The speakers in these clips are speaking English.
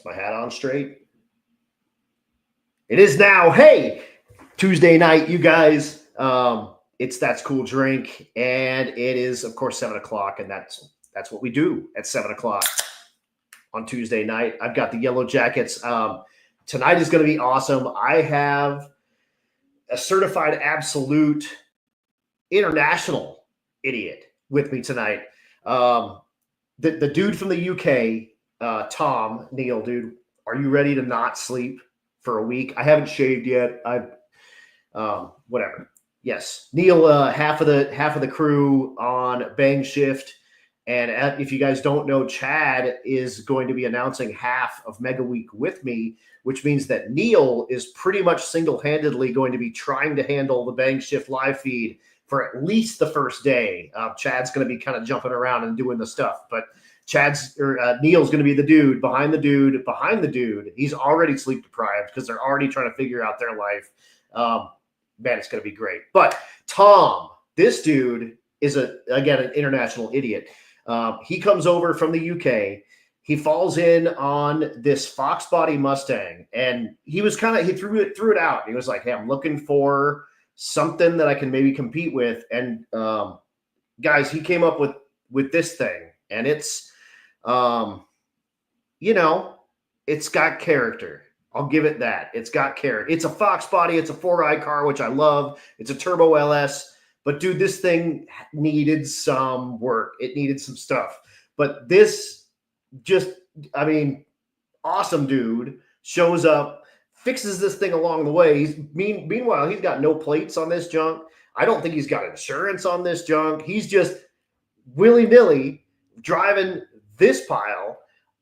Is my hat on straight? It is now. Hey, Tuesday night, you guys. It's That's Cool Drink, and it is, of course, 7 o'clock, and that's what we do at 7 o'clock on Tuesday night. I've got the Yellow Jackets. Tonight is going to be awesome. I have a certified absolute international idiot with me tonight. The dude from the UK, Tom, Neil, dude, are you ready to not sleep for a week? I haven't shaved yet. Whatever. Yes, Neil, half of the crew on Bang Shift, and if you guys don't know, Chad is going to be announcing half of MegaWeek with me, which means that Neil is pretty much single-handedly going to be trying to handle the Bang Shift live feed for at least the first day. Chad's going to be kind of jumping around and doing the stuff, but Neil's going to be the dude behind the dude. He's already sleep deprived because they're already trying to figure out their life. Man, it's going to be great. But Tom, this dude is again an international idiot. He comes over from the UK. He falls in on this Fox body Mustang, and he threw it out. He was like, "Hey, I'm looking for something that I can maybe compete with." And guys, he came up with this thing, and it's it's got character. I'll give it that. It's got character. It's a Fox body. It's a 4i car, which I love. It's a turbo LS. But, dude, this thing needed some work. It needed some stuff. But this awesome dude shows up, fixes this thing along the way. Meanwhile, he's got no plates on this junk. I don't think he's got insurance on this junk. He's just willy-nilly driving this pile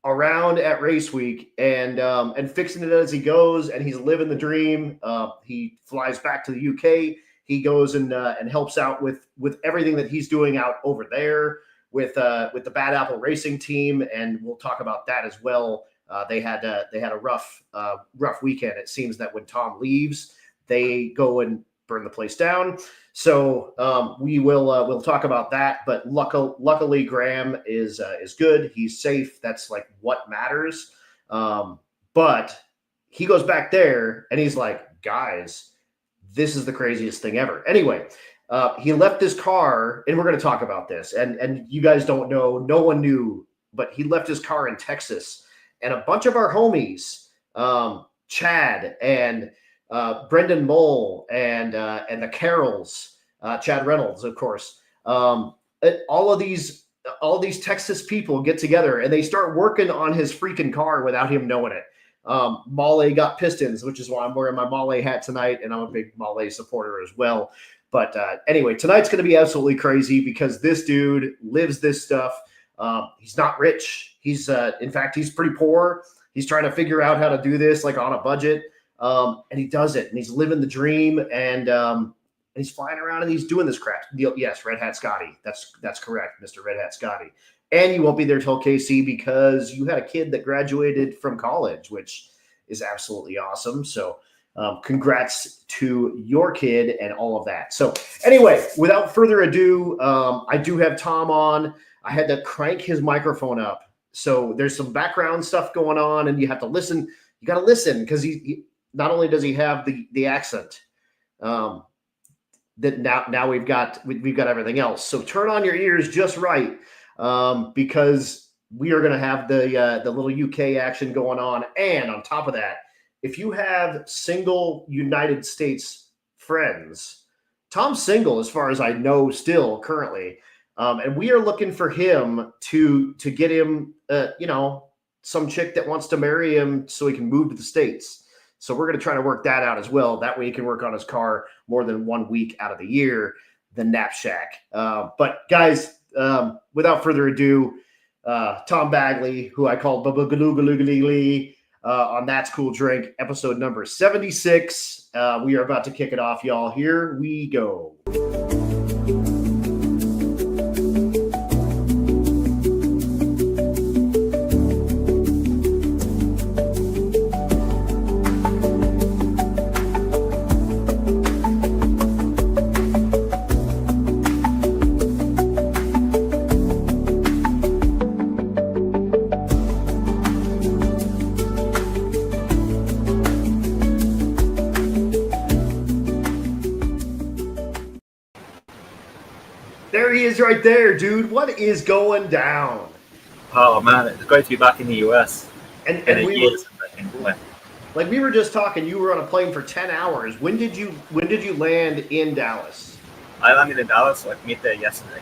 around at race week and fixing it as he goes, and he's living the dream. He flies back to the UK. He goes and helps out with everything that he's doing out over there with the Bad Apple Racing team, and we'll talk about that as well. They had a rough weekend. It seems that when Tom leaves, they go and burn the place down. So we'll talk about that. But luckily, Graham is good. He's safe. That's like what matters. But he goes back there and he's like, guys, this is the craziest thing ever. Anyway, he left his car, and we're going to talk about this. And you guys don't know, no one knew, but he left his car in Texas, and a bunch of our homies, Chad and Brendan Mull and the Carrolls, Chad Reynolds, of course. All of these Texas people get together and they start working on his freaking car without him knowing it. Male got pistons, which is why I'm wearing my Male hat tonight, and I'm a big Male supporter as well. But anyway, tonight's going to be absolutely crazy because this dude lives this stuff. He's not rich. In fact, he's pretty poor. He's trying to figure out how to do this like on a budget. And he does it, and he's living the dream, and he's flying around and he's doing this crap. Yes, Redhat Scotty. That's correct, Mr. Redhat Scotty. And you won't be there till KC because you had a kid that graduated from college, which is absolutely awesome. So congrats to your kid and all of that. So anyway, without further ado, I do have Tom on. I had to crank his microphone up. So there's some background stuff going on, and you have to listen. You got to listen because he not only does he have the accent, that now we've got everything else. So turn on your ears just right, because we are going to have the little UK action going on. And on top of that, if you have single United States friends, Tom's single as far as I know still currently, and we are looking for him to get him some chick that wants to marry him so he can move to the States. So we're going to try to work that out as well. That way he can work on his car more than 1 week out of the year, the napshack. But guys, without further ado, Tom Bagguley, who I call Bagguley, on That's Cool Drink, episode number 76. We are about to kick it off, y'all. Here we go. is right there, dude. What is going down? Oh man, it's great to be back in the US. And In a we year were since I think went. like we were just talking. You were on a plane for 10 hours. When did you land in Dallas? I landed in Dallas like midday yesterday.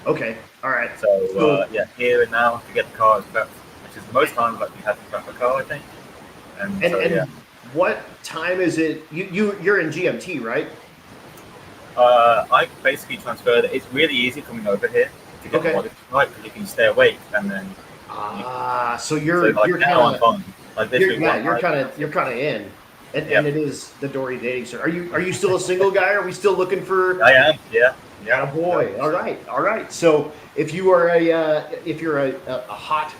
Okay, all right. So yeah, here and now to get the car is prepped, which is the most time that we have to prep a car, I think. And so yeah. What time is it? You're in GMT, right? I basically transferred it. It's really easy coming over here to get the body right because you can stay awake and then. So you're kind of like this you're kind of in, and it is the Dory dating center. Are you still a single guy? Are we still looking for? I am. Yeah. Yeah, boy. All right. So if you are a hot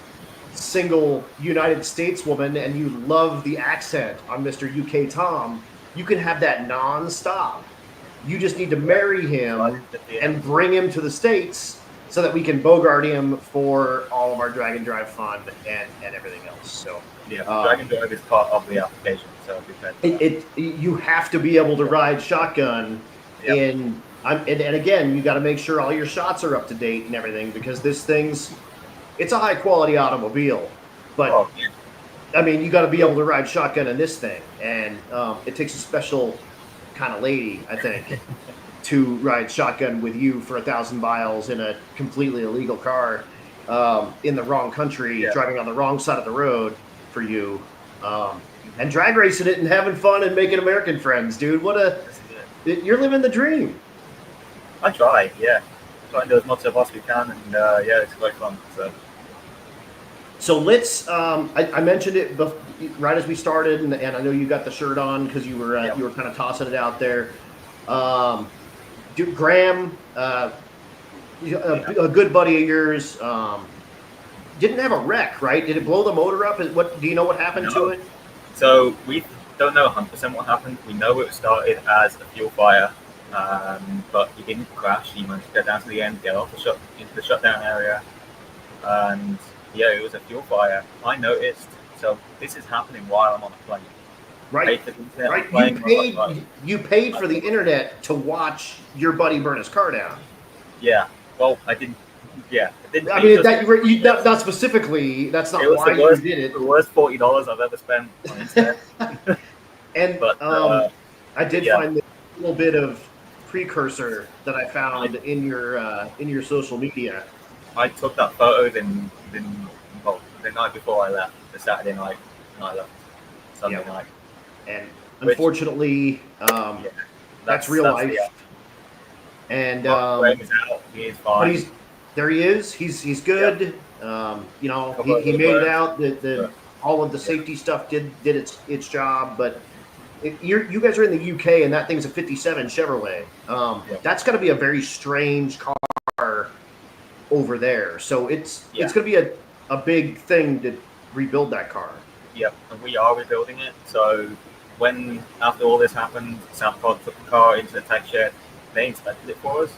single United States woman and you love the accent on Mr. UK Tom, you can have that non-stop. You just need to marry him and bring him to the States so that we can bogart him for all of our drag and drive fun and everything else. So yeah, drag and drive is part of the application. So you have to be able to ride shotgun and again, you got to make sure all your shots are up to date and everything because it's a high quality automobile, but I mean, you got to be able to ride shotgun in this thing, and it takes a special kind of lady, I think, to ride shotgun with you for 1,000 miles in a completely illegal car in the wrong country, driving on the wrong side of the road for you, and drag racing it and having fun and making American friends, dude. You're living the dream. I try, yeah. Try and do as much as I possibly can, and it's quite fun. So let's. I mentioned it right as we started, and I know you got the shirt on because you were kind of tossing it out there. Graham, a good buddy of yours, didn't have a wreck, right? Did it blow the motor up? What do you know? What happened to it? So we don't know 100% what happened. We know it started as a fuel fire, but he didn't crash. He managed to get down to the end, get off into the shutdown area, and it was a fuel fire. I noticed. So this is happening while I'm on a plane. Right. You paid for the internet to watch your buddy burn his car down. Yeah. Well, I didn't. Yeah. I mean, not specifically. That's not why you did it. The worst $40 I've ever spent on internet. I did find a little bit of precursor that I found in your social media. I took that photo the night before I left, the Saturday night, and I left Sunday night. And unfortunately, that's real life. And Graham is out. He is fine. But there he is. He's good. He made it out. All of the safety stuff did its job. But you guys are in the UK, and that thing's a '57 Chevrolet. That's going to be a very strange car over there. So it's going to be a big thing to rebuild that car. Yep, and we are rebuilding it. So after all this happened, Southpod took the car into the tech shed. They inspected it for us,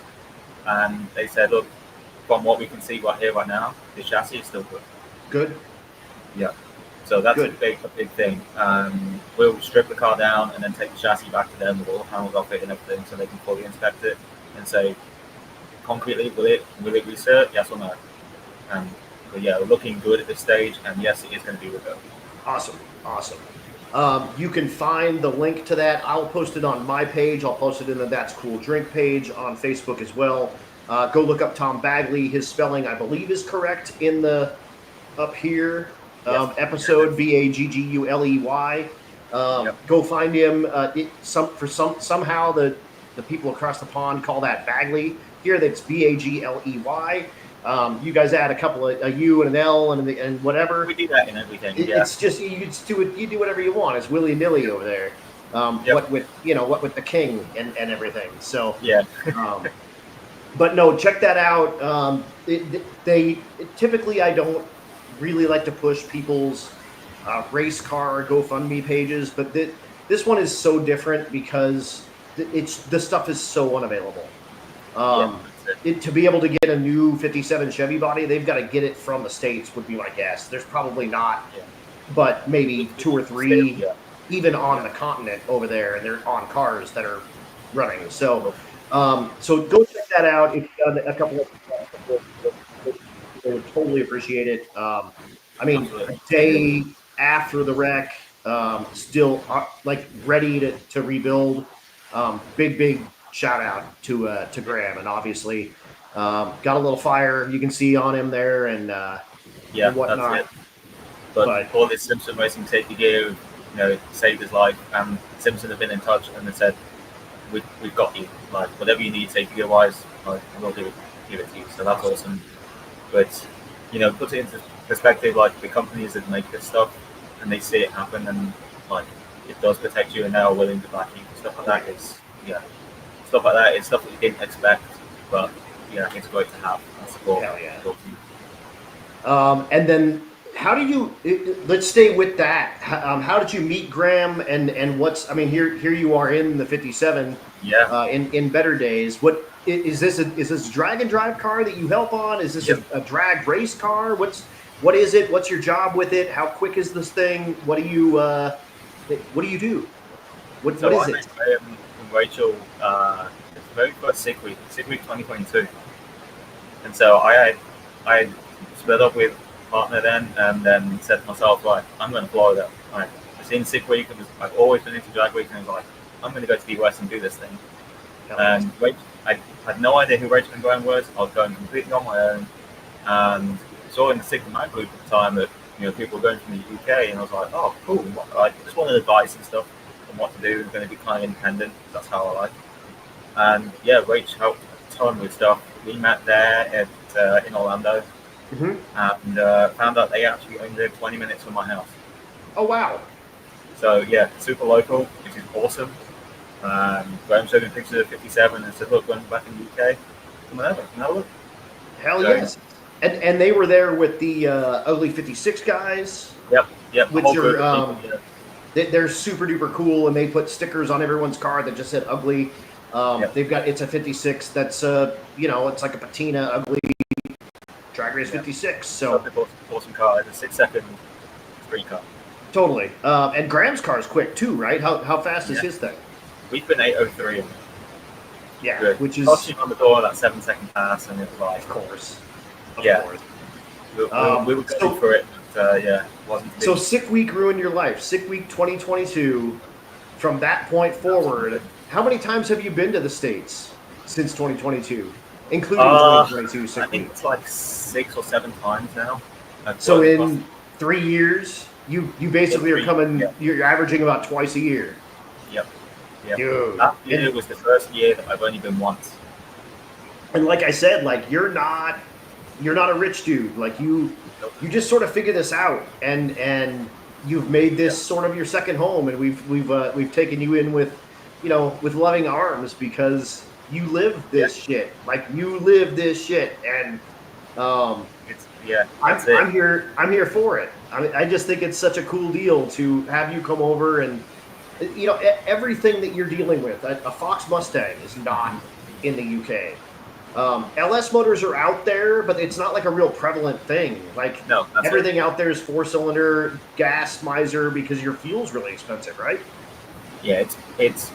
and they said, look, from what we can see right here, right now, the chassis is still good. Good? Yeah. So that's a big thing. We'll strip the car down and then take the chassis back to them with all the panels off it and everything so they can fully inspect it and say, concretely, will it recert? Yes or no? But we're looking good at this stage, and yes, it is going to be rebuilt. Awesome. You can find the link to that. I'll post it on my page. I'll post it in the That's Cool Drink page on Facebook as well. Go look up Tom Bagguley. His spelling, I believe, is correct in the up here episode, Bagguley. Go find him. Somehow the people across the pond call that Bagley. Here, that's Bagley. You guys add a couple of a U and an L and whatever. We do that in everything. It's just you do whatever you want. It's willy nilly over there. What with the king and everything. So but no, check that out. Typically I don't really like to push people's race car GoFundMe pages, but this one is so different because the stuff is so unavailable. To be able to get a new 57 Chevy body, they've got to get it from the States, would be my guess. There's probably not, but maybe 2 or 3 even on the continent over there, and they're on cars that are running. So So go check that out. If you've done a couple of they would totally appreciate it. I mean, Absolutely. a day after the wreck, still like ready to rebuild. Big shout out to Graham, and obviously got a little fire you can see on him there, and Yeah, that's whatnot. it. But all this Simpson Racing safety gear, saved his life. And Simpson have been in touch and they said, we've got you. Like whatever you need safety gear wise, like we'll give it to you. So that's awesome. But put it into perspective, like the companies that make this stuff and they see it happen and like it does protect you and they are willing to back you. Stuff like that is stuff like that is stuff that you didn't expect, but it's great to have and support. Hell yeah. And then how do you? Let's stay with that. How did you meet Graham? And what's? I mean, here you are in the 57. Yeah. In better days, what is this? Is this a drag and drive car that you help on? Is this a drag race car? What is it? What's your job with it? How quick is this thing? What do you do? What is it? Rachel, the very first Sick Week 2022, and so I split up with a partner then, and then said to myself, right, I'm going to Florida. Right, I've seen Sick Week, and I've always been into drag week, and I was like, I'm going to go to the US and do this thing. And I had no idea who Rachel and Graham was. I was going completely on my own, and saw in the Sigma Man group at the time that people were going from the UK, and I was like, oh, cool. I just wanted advice and stuff on what to do. I'm going to be kind of independent. That's how I like. And yeah, Rachel helped a ton with stuff. We met there in Orlando, and found out they actually only live 20 minutes from my house. Oh wow! So yeah, super local, which is awesome. Graham showed me pictures of 57 and said, look, when we're back in the UK, come over, have a look. Hell yes. And they were there with the Ugly 56 guys. Yep. Which are they're super duper cool, and they put stickers on everyone's car that just said Ugly. They've got it's a 56 that's it's like a patina Ugly drag race 56. So awesome car. It's a 6-second sprint car. Totally. And Graham's car is quick too, right? How fast is his thing? We've been 8:03. Yeah, good. Which is touching on the door that 7-second pass, and it was like, of course. We were going for it, but wasn't. So Sick Week ruined your life. Sick Week 2022. From that point forward, absolutely. How many times have you been to the States since 2022, including 2022 Sick Week? I think it's like 6 or 7 times now. So in 3 years, you basically are coming. Yeah. You're averaging about twice a year. Yep. Dude. That year was the first year that I've only been once. And like I said, like you're not a rich dude. Like you just sort of figure this out, and you've made this sort of your second home, and we've taken you in with loving arms because you live this shit. Like you live this shit, and I'm here for it. I just think it's such a cool deal to have you come over and. Everything that you're dealing with, a Fox Mustang is not in the UK. LS motors are out there, but it's not like a real prevalent thing. Like everything out there is 4-cylinder gas miser because your fuel's really expensive, right? Yeah, it's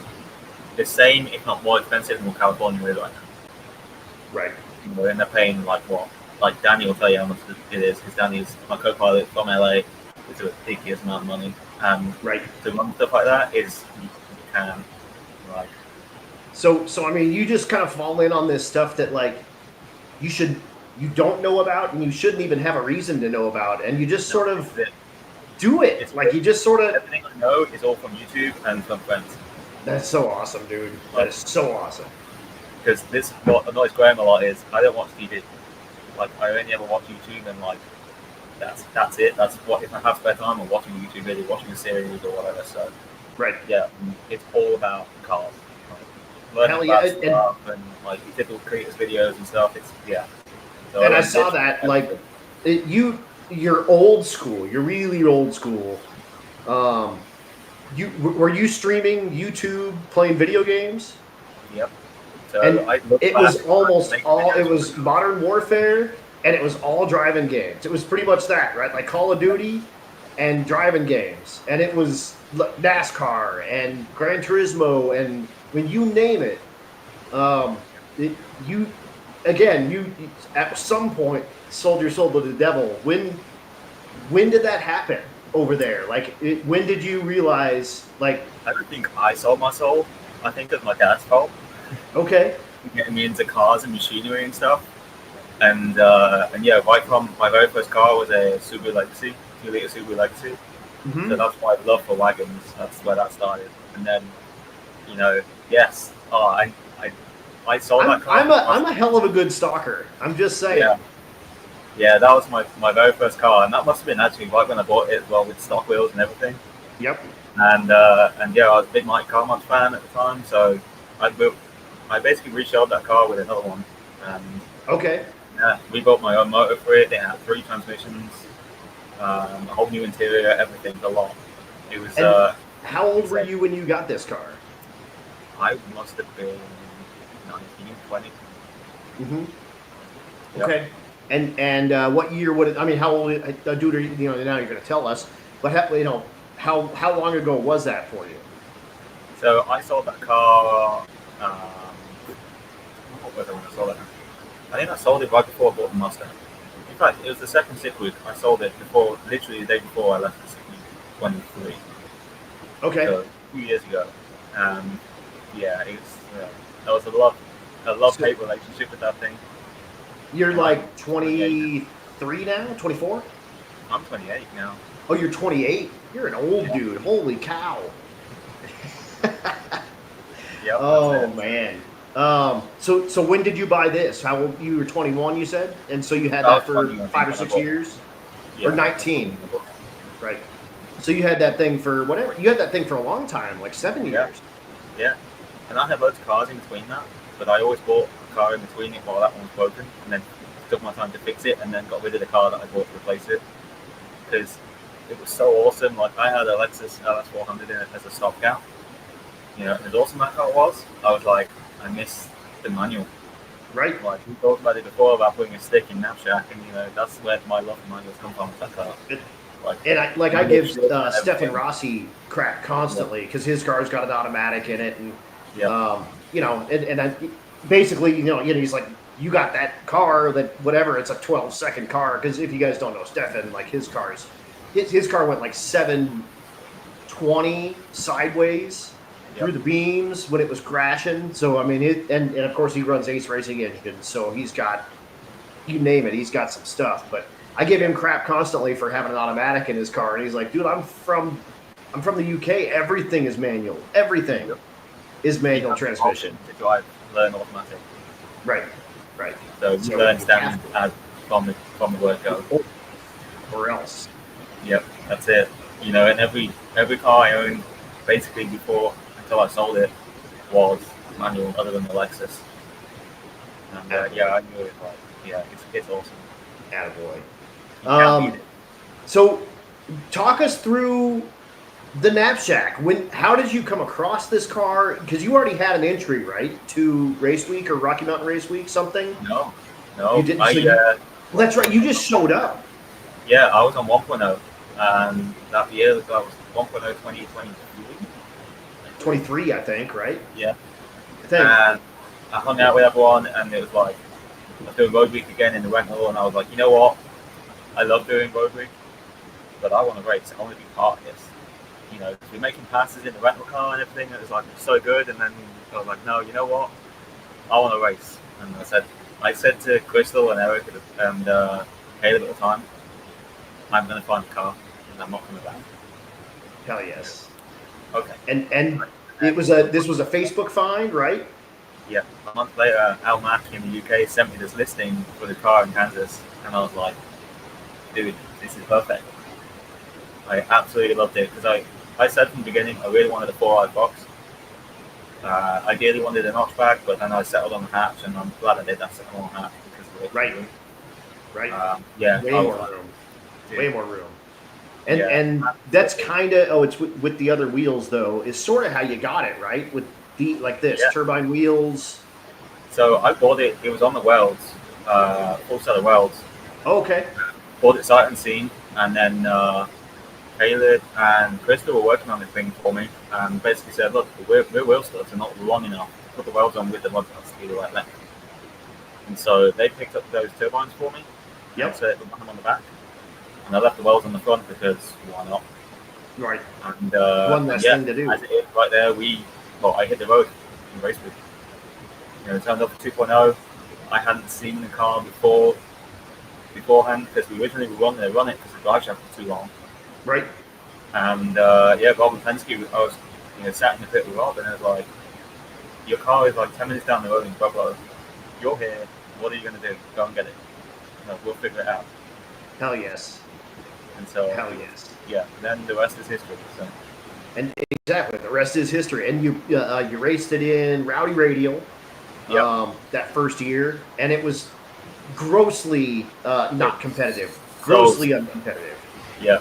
the same, if not more expensive than what California is right now. Right. We're end up paying like what? Like Danny will tell you how much it is because Danny's my co-pilot from LA. It's a ridiculous amount of money. Right. To run stuff like that is you can like. So I mean, you just kind of fall in on this stuff that like you don't know about, and you shouldn't even have a reason to know about, and you just sort of do it. It's like you just sort of. Everything I know is all from YouTube and from friends. That's so awesome, dude. That is so awesome. Because what annoys Graham a lot is I don't watch TV. Like I only ever watch YouTube, and like. That's it. That's what if I have spare time, I'm watching a YouTube video, watching a series or whatever. So, right, yeah, it's all about cars. Like, learning about stuff and like typical creators videos and stuff. It's So and I saw that like you're old school. You're really old school. Were you streaming YouTube playing video games? Yep. So and it was almost all. It was Modern Warfare. And it was all driving games. It was pretty much that, right? Like Call of Duty and driving games. And it was NASCAR and Gran Turismo and when you name it, You again, you at some point sold your soul to the devil. When did that happen over there? Like, when did you realize? Like, I don't think I sold my soul. I think it's my dad's fault. okay, Getting me into cars and machinery and stuff. And yeah, right from my very first car was a Subaru Legacy, 2-liter Subaru Legacy. mm-hmm. So that's my love for wagons. That's where that started. And then, yes, I sold that car. I'm a hell of a good stalker. I'm just saying. Yeah, that was my very first car, and that must have been actually right when I bought it as well, with stock wheels and everything. Yep. And yeah, I was a big Mike Carmont fan at the time, so I basically reshelled that car with another one. And okay. yeah, we built my own motor for it. It had 3 transmissions, a whole new interior, everything, a lot. It was. How old were you when you got this car? I must have been 19, 20. Mm-hmm. Yep. Okay. And what year would it? I mean, how old? Dude, now you're going to tell us. But how long ago was that for you? So I sold that car. What was it when I sold it? I think I sold it right before I bought the Mustang. In fact, it was the second sick week. I sold it literally the day before I left the sick week, 23. Okay. So 2 years ago. Yeah, that was a love-hate relationship with that thing. You're like 23 now? 24? I'm 28 now. Oh, you're 28? You're an old dude. Holy cow. Yep, oh, man. So when did you buy this? How old? You were 21, you said? And so you had that for 5 or 6 years? Yeah. Or 19? Right. So you had that thing for whatever. You had that thing for a long time, like 7 years. Yeah. And I had loads of cars in between that, but I always bought a car in between it while that one was broken, and then took my time to fix it, and then got rid of the car that I bought to replace it, because it was so awesome. Like, I had a Lexus LS400 in it as a stopgap. As awesome that car was, I was like, I miss the manual. Right. Like, we talked about it before about putting a stick in napshack, and that's where my love for manuals come from with that car. I give Stefan Rossi crap constantly because his car's got an automatic in it, and basically, he's like, you got that car that whatever, it's a 12-second car, because if you guys don't know Stefan, like his car went like 720 sideways through the beams when it was crashing. So I mean, and of course he runs Ace Racing engines, so he's got, you name it, he's got some stuff. But I give him crap constantly for having an automatic in his car, and he's like, dude, I'm from the UK. Everything is manual. Everything is manual transmission. To learn automatic. Right. So you learn standard from the word go. Or else. Yep, that's it. And every car I owned, basically until I sold it, was manual, other than the Lexus. And I knew it. It's awesome. Attaboy. So talk us through the Napshack. How did you come across this car? Because you already had an entry, right, to Race Week or Rocky Mountain Race Week, something? No. You didn't. Well, that's right. You just showed up. Yeah, I was on 1.0, and that year that was 1.0 2023. 23, I think, right? Yeah. And I hung out with everyone, and it was like, I was doing Road Week again in the rental, and I was like, you know what? I love doing Road Week, but I want to race. I want to be part of this. We're making passes in the rental car and everything. It was like so good, and then I was like, no, you know what? I want to race. And I said to Crystal and Eric and Caleb at the time, I'm going to find a car, and I'm not coming back. Hell yes. Okay. And this was a Facebook find, right? Yeah. A month later, Al Mack in the UK sent me this listing for the car in Kansas, and I was like, dude, this is perfect. I absolutely loved it, because I said from the beginning I really wanted a 4i box. Ideally wanted a notchback, but then I settled on the hatch, and I'm glad I did that settle on the hatch because of the right. Yeah. Way more room. And that's kind of it's with the other wheels though, is sort of how you got it, right? With turbine wheels. So I bought it. It was on the welds, full set of welds. Oh, okay. Bought it sight unseen, and then Caleb and Crystal were working on the thing for me, and basically said, look, the wheel studs are not long enough put the welds on with the mod belts to be the right length. And so they picked up those turbines for me. Yep. So put them on the back, and I left the welds on the front because why not? Right. And one less thing to do. As it is right there, I hit the road in race week. It turned up 2.0. I hadn't seen the car beforehand because we originally were going to run it because the drive shaft was too long. Right. And Rob and Penske, I was sat in the pit with Rob, and I was like, your car is like 10 minutes down the road in Pueblo. You're here. What are you going to do? Go and get it. We'll figure it out. Hell yes. And so, hell yes. Yeah. Then the rest is history. So. And exactly, the rest is history. And you raced it in Rowdy Radial. That first year, and it was grossly not competitive, grossly uncompetitive. Yeah,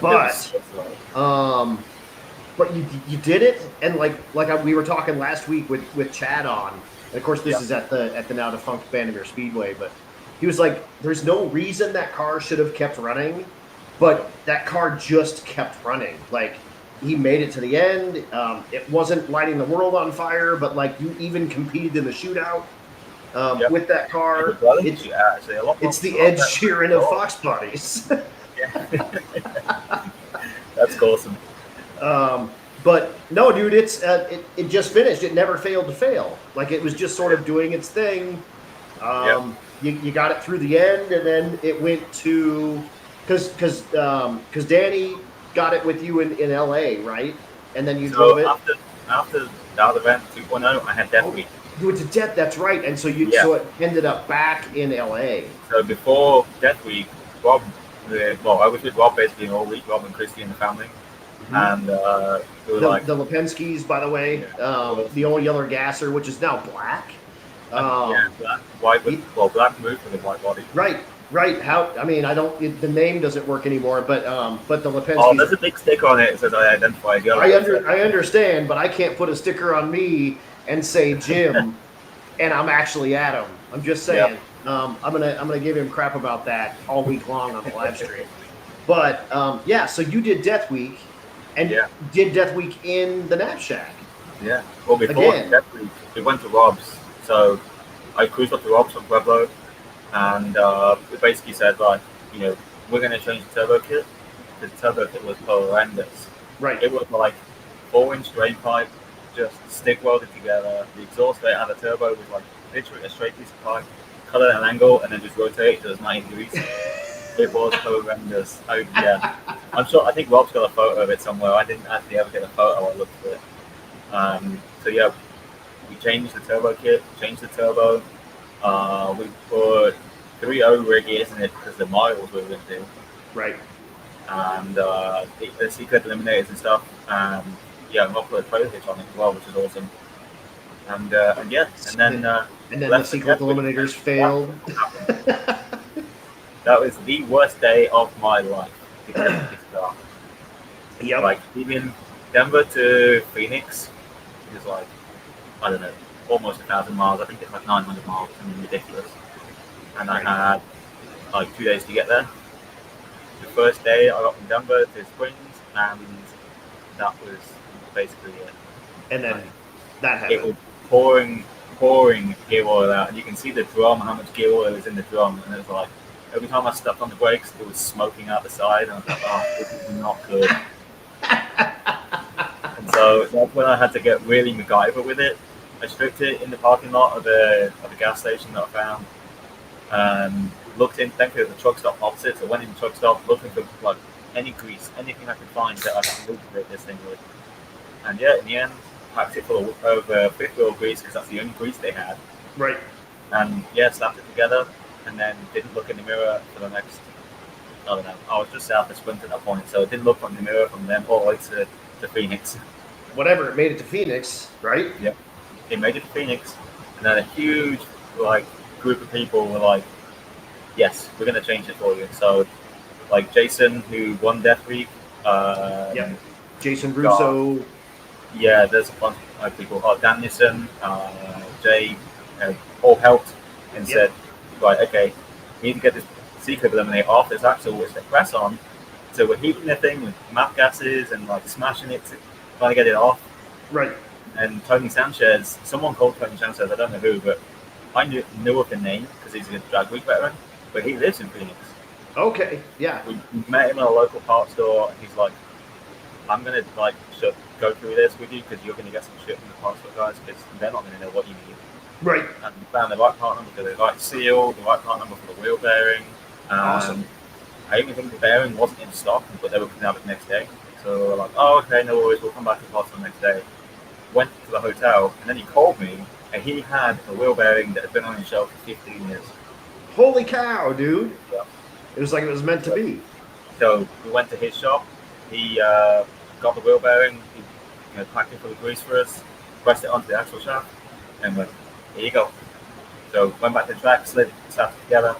but you did it, and we were talking last week with Chad on. And of course, this is at the now defunct Vandermeer Speedway, but he was like, "There's no reason that car should have kept running, but that car just kept running. Like, he made it to the end. It wasn't lighting the world on fire, but you even competed in the shootout with that car. It's the Ed Sheeran of Fox bodies." That's awesome. But no, dude, it just finished. It never failed to fail. It was just sort of doing its thing. You got it through the end, and then it went to because Danny got it with you in LA, right? And then you drove it after that event 2.0. I had Death Week. You went to Death. That's right. And so so it ended up back in LA. So before Death Week, Rob. I was with Rob basically all week. Rob and Christy and the family. And we were the Lepenskys, by the way, the old yellow gasser, which is now black. Black, white black moved with a white body. Right. The name doesn't work anymore, but the Lepenskys. Oh, there's a big sticker on it that says I identify as yellow. I understand, but I can't put a sticker on me and say Jim, and I'm actually Adam. I'm just saying. Yep. I'm gonna give him crap about that all week long on the live stream. But so you did Death Week, and did Death Week in the Napshack. Yeah. Well, before Death Week, we went to Rob's. So I cruised up to Rob's from Pueblo, and we basically said we're gonna change the turbo kit. The turbo kit was horrendous. Right. It was 4-inch drain pipe, just stick welded together. The exhaust plate and the turbo was literally a straight piece of pipe. Cut at an angle and then just rotate it to 90 degrees. It was horrendous. I'm sure. I think Rob's got a photo of it somewhere. I didn't actually ever get a photo. I looked at it. We changed the turbo kit, changed the turbo. We put 3.0 rig gears in it because the miles we were going to do. Right. And the secret eliminators and stuff. And Rob put a trailer hitch on it as well, which is awesome. And then the secret eliminators failed. That was the worst day of my life to get this car. Yep. Leaving Denver to Phoenix is I don't know, almost 1,000 miles. I think it's 900 miles, something ridiculous. And I had 2 days to get there. The first day I got from Denver to Springs, and that was basically it. And then that happened. It was pouring gear oil out, and you can see the drum, how much gear oil is in the drum, and it was every time I stepped on the brakes, it was smoking out the side, and I thought, oh, this is not good. And so that's when I had to get really MacGyver with it. I stripped it in the parking lot of the gas station that I found. Looked in, thankfully the truck stop opposite, so I went in the truck stop looking for any grease, anything I could find that I could lubricate this thing with. And in the end, packed it full of fifth wheel grease because that's the only grease they had. Right. And slapped it together, and then didn't look in the mirror for the next. I don't know. I was just south of Sprint at that point, so I didn't look in the mirror from then all the way to Phoenix. Whatever, it made it to Phoenix, right? Yep. It made it to Phoenix, and then a huge group of people were yes, we're going to change it for you. So, Jason, who won Death Week. Jason Russo. There's a bunch of people. Danielson, Jay, all helped and said, okay, we need to get this C-clip eliminator off this axle, which they press on. So we're heating the thing with map gases and smashing it to try to get it off. Right. And Tony Sanchez, someone called Tony Sanchez, I don't know who, but I knew of the name because he's a drag week veteran, but he lives in Phoenix. Okay, yeah. We met him at a local parts store, and he's like, I'm going to like go through this with you because you're going to get some shit from the parts store guys because they're not going to know what you need. Right. And we found the right part number for the right seal, the right part number for the wheel bearing. Awesome. I even think the bearing wasn't in stock, but they were coming out the next day. So we're like, oh, okay, no worries, we'll come back to the parts the next day. Went to the hotel, and then he called me, and he had a wheel bearing that had been on his shelf for 15 years. Holy cow, dude. Yeah. It was like it was meant to be. So we went to his shop. He got the wheel bearing, he packed it full of grease for us, pressed it onto the axle shaft, and went, here you go. So went back to the track, slid it, snapped it together.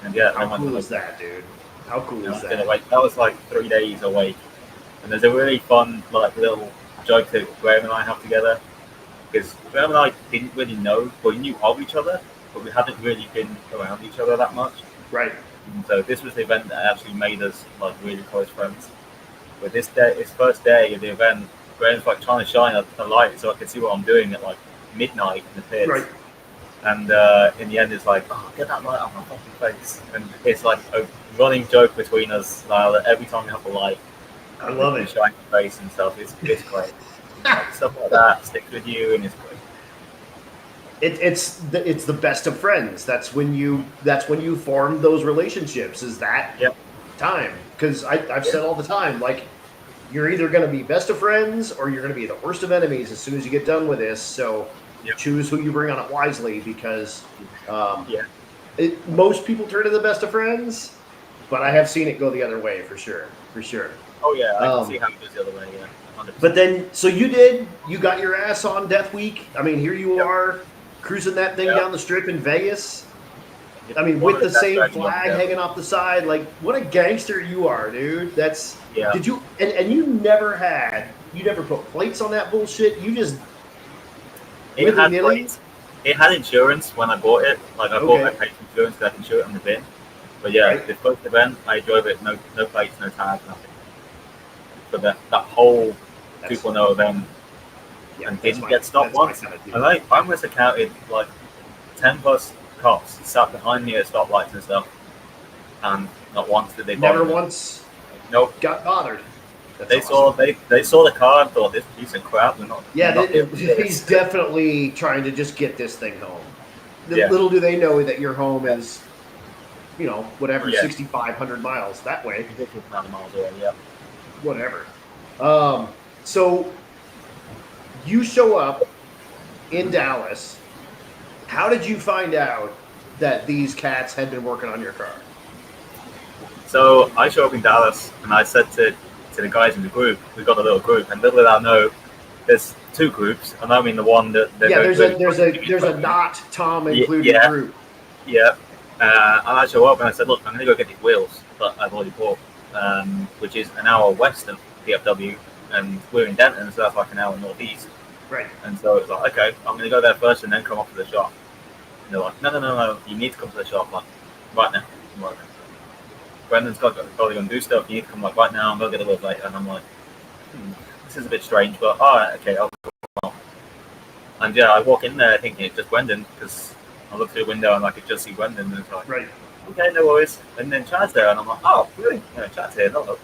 And yeah, how cool is that, dude? How cool is that? That was like 3 days awake. And there's a really fun like little joke that Graham and I have together. Because Graham and I didn't really know, we knew of each other, but we hadn't really been around each other that much. Right. And so this was the event that actually made us like really close friends. But this first day of the event, Graham's like trying to shine a light so I could see what I'm doing at like midnight in the pits. Right. And in the end, it's like, oh, get that light off my fucking face. And it's like a running joke between us now that every time we have a light, I love it. Shine your face and stuff. It's great. Stuff like that sticks with you, and it's great. It's the best of friends. That's when you form those relationships. Is that time? Because I've said all the time, like, you're either going to be best of friends or you're going to be the worst of enemies as soon as you get done with this. So choose who you bring on it wisely, because most people turn to the best of friends, but I have seen it go the other way for sure. Oh yeah, I can see how it goes the other way. Yeah, 100%. But then, so you got your ass on Death Week. I mean, here you are cruising that thing down the strip in Vegas. I mean, with the same flag hanging off the side. Like, what a gangster you are, dude. That's Did you and you never put plates on that bullshit? You just it had plates. It had insurance when I bought it. Like I paid insurance so I can insure it on the bin. But the first event I drove it, no plates, no tags, nothing. For that whole 2.0 event, and didn't get stopped once. And I must have counted like 10 plus cops sat behind me at stoplights and stuff, and not once did they bother. Never once. Nope. Got bothered. They saw the car and thought, this piece of crap. We're not. Yeah, he's definitely trying to just get this thing home. Little do they know that your home is, whatever, 6,500 miles that way. 6,500 miles away. Yeah. Whatever. So you show up in Dallas. How did you find out that these cats had been working on your car? So I show up in Dallas, and I said to the guys in the group, we've got a little group, and little did I know, there's two groups, and I mean the one that there's a not Tom included group. Yeah. And I show up and I said, look, I'm going to go get these wheels that I've already bought, which is an hour west of DFW, and we're in Denton, so that's like an hour northeast. Right. And so it's like, okay, I'm going to go there first and then come up to the shop. And they're like, no, you need to come to the shop like right now. I'm like, Brendan's probably going to do stuff. You need to come like right now. I'm going to get a little later. And I'm like, this is a bit strange, but all right, okay, I'll come. And I walk in there thinking it's just Brendan, because I look through the window and I could just see Brendan, and it's like, right. Okay, no worries. And then Chad's there, and I'm like, oh, really? Chad's here, no.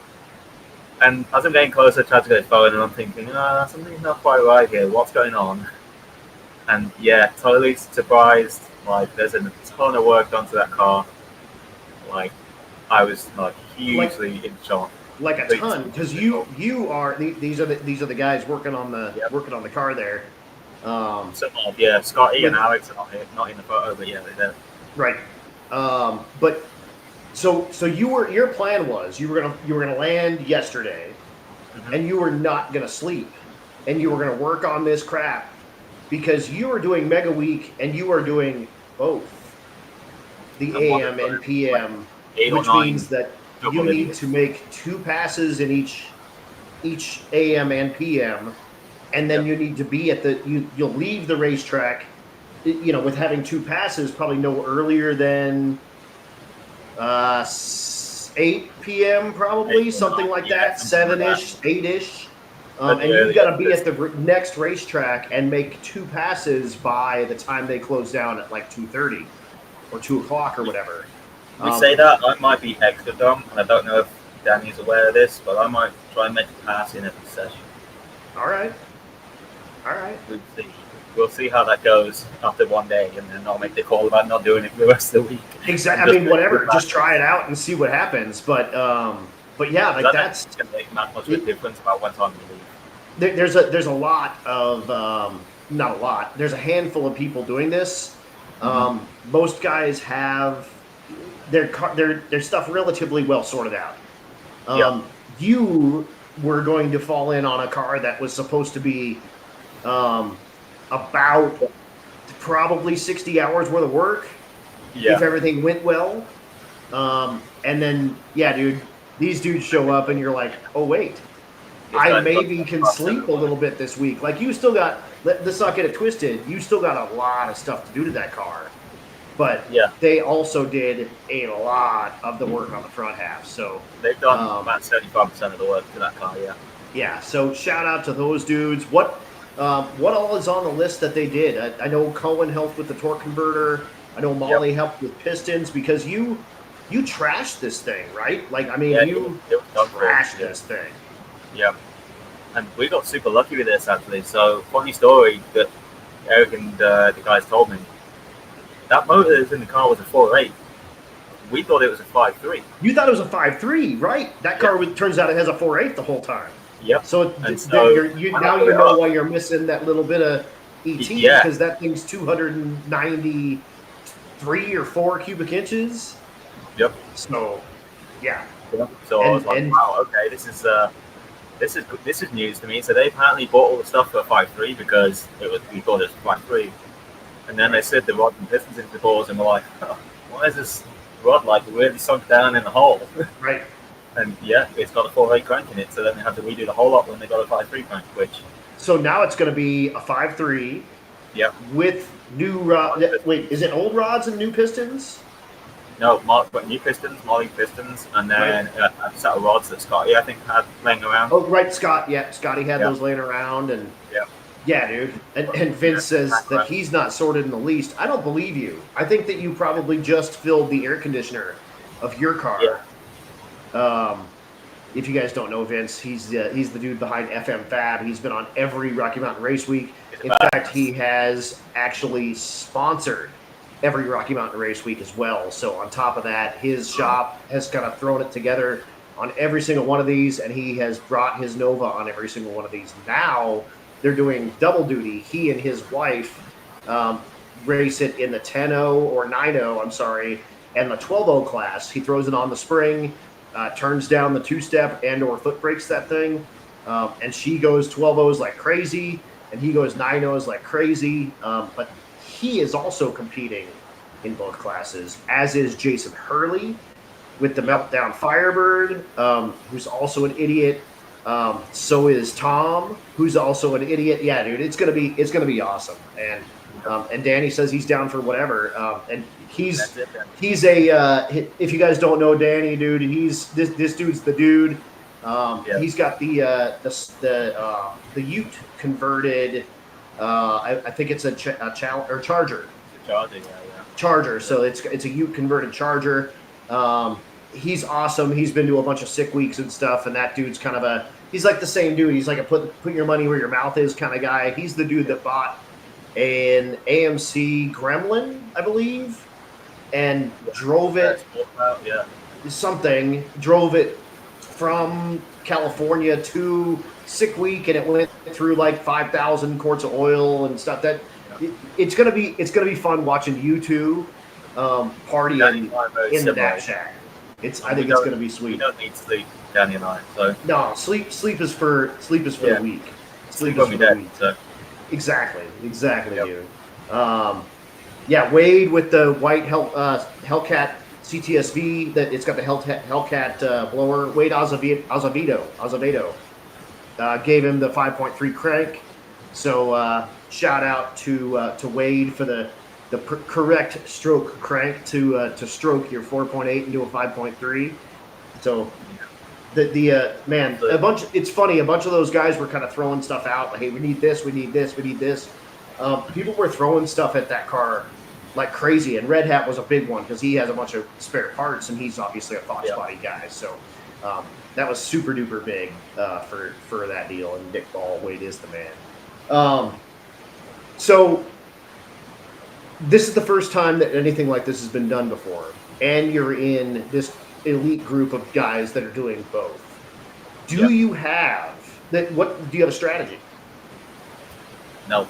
And as I'm getting closer, Chad's got his phone, and I'm thinking, something's not quite right here. What's going on? And totally surprised. Like, there's a ton of work done to that car. Like, I was like hugely in shock. Like a ton, because you are these are the guys working on the car there. Scotty and Alex are not in the photo, but they're there. Right. But so your plan was you were gonna land yesterday, and you were not gonna sleep, and you were gonna work on this crap, because you were doing MegaWeek and you are doing both the AM and PM, which means that you need to make 2 passes in each AM and PM, and then you need to be at you'll leave the racetrack, with having 2 passes probably no earlier than 8 p.m. probably, something like that, 7-ish, 8-ish. And you've got to be at the next racetrack and make 2 passes by the time they close down at like 2:30 or 2 o'clock or whatever. We say that I might be extra dumb, and I don't know if Danny's aware of this, but I might try and make a pass in every session. All right. We'll see how that goes after one day, and then I'll make the call about not doing it for the rest of the week. Exactly. I mean, whatever. Just try it out and see what happens. But yeah, like that's going to make not much of a difference about what time you leave. There's a lot of not a lot. There's a handful of people doing this. Most guys have their stuff relatively well sorted out. You were going to fall in on a car that was supposed to be about probably 60 hours worth of work if everything went well. And then, dude, these dudes show up and you're like, oh, wait, I maybe can sleep a little bit this week. Like, you still got, let's not get it twisted, you still got a lot of stuff to do to that car. But they also did a lot of the work on the front half. So they've done about 75% of the work to that car, Yeah, so shout out to those dudes. What all is on the list that they did? I know Cohen helped with the torque converter. I know Molly helped with pistons, because you trashed this thing, right? Like, I mean, you trashed this thing. Yeah. And we got super lucky with this, actually. So, funny story that Eric and the guys told me. That motor that was in the car was a 4.8. We thought it was a 5.3. You thought it was a 5.3 right? That car turns out it has a 4.8 the whole time. Yep. So, now you know why you're missing that little bit of ET, because that thing's 293 or 4 cubic inches. Yep. So, yeah. So I was like, wow, okay, this is news to me. So they apparently bought all the stuff for a 5.3 because we thought it was 5.3. And then they slid the rod and pistons into the balls, and we're like, oh, why is this rod like really sunk down in the hole? Right. And it's got a 4.8 crank in it, so then they had to redo the whole lot when they got a 5.3 crank, which... So now it's going to be a 5.3 with new rods. Wait, is it old rods and new pistons? No, but new pistons, Molly pistons, and then a set of rods that Scotty, I think, had laying around. Oh, right, Scott. Yeah, Scotty had those laying around, and... Yeah, dude. And Vince says that he's not sorted in the least. I don't believe you. I think that you probably just filled the air conditioner of your car. If you guys don't know Vince, he's the dude behind FM Fab. He's been on every Rocky Mountain Race Week. In fact, he has actually sponsored every Rocky Mountain Race Week as well. So on top of that, his shop has kind of thrown it together on every single one of these, and he has brought his Nova on every single one of these. Now they're doing double duty. He and his wife race it in the 10.0 or 9.0, I'm sorry, and the 12.0 class. He throws it on the spring, turns down the two-step and or foot brakes that thing, and she goes 12.0s like crazy, and he goes 9.0s like crazy. But he is also competing in both classes, as is Jason Hurley with the Meltdown Firebird, who's also an idiot. So is Tom, who's also an idiot. Yeah, dude, it's gonna be awesome. And Danny says he's down for whatever. And he's a if you guys don't know Danny, dude, this dude's the dude. He's got the Ute converted. I think it's a Charger. Charger. So it's a Ute converted Charger. He's awesome. He's been to a bunch of sick weeks and stuff, and that dude's kind of he's like the same dude. He's like a put your money where your mouth is kind of guy. He's the dude that bought an AMC Gremlin, I believe, and drove it drove it from California to sick week, and it went through like 5,000 quarts of oil and stuff. That it's gonna be fun watching you two partying in the napshack. I think it's going to be sweet. We don't need sleep, Danny and I. So no, sleep is for the week. Sleep is for the week. So. Exactly, dude. Wade with the white Hellcat CTSV that it's got the Hellcat blower. Wade Azevedo gave him the 5.3 crank. So shout out to Wade for the correct stroke crank to stroke your 4.8 into a 5.3. So Man, a bunch. It's funny. A bunch of those guys were kind of throwing stuff out. Like, hey, we need this. We need this. We need this. People were throwing stuff at that car like crazy, and Redhat was a big one because he has a bunch of spare parts, and he's obviously a Fox body guy. So that was super duper big for that deal. And Nick Ball, Wade is the man. So this is the first time that anything like this has been done before, and you're in this elite group of guys that are doing both. Do you have that? What do you have a strategy? No.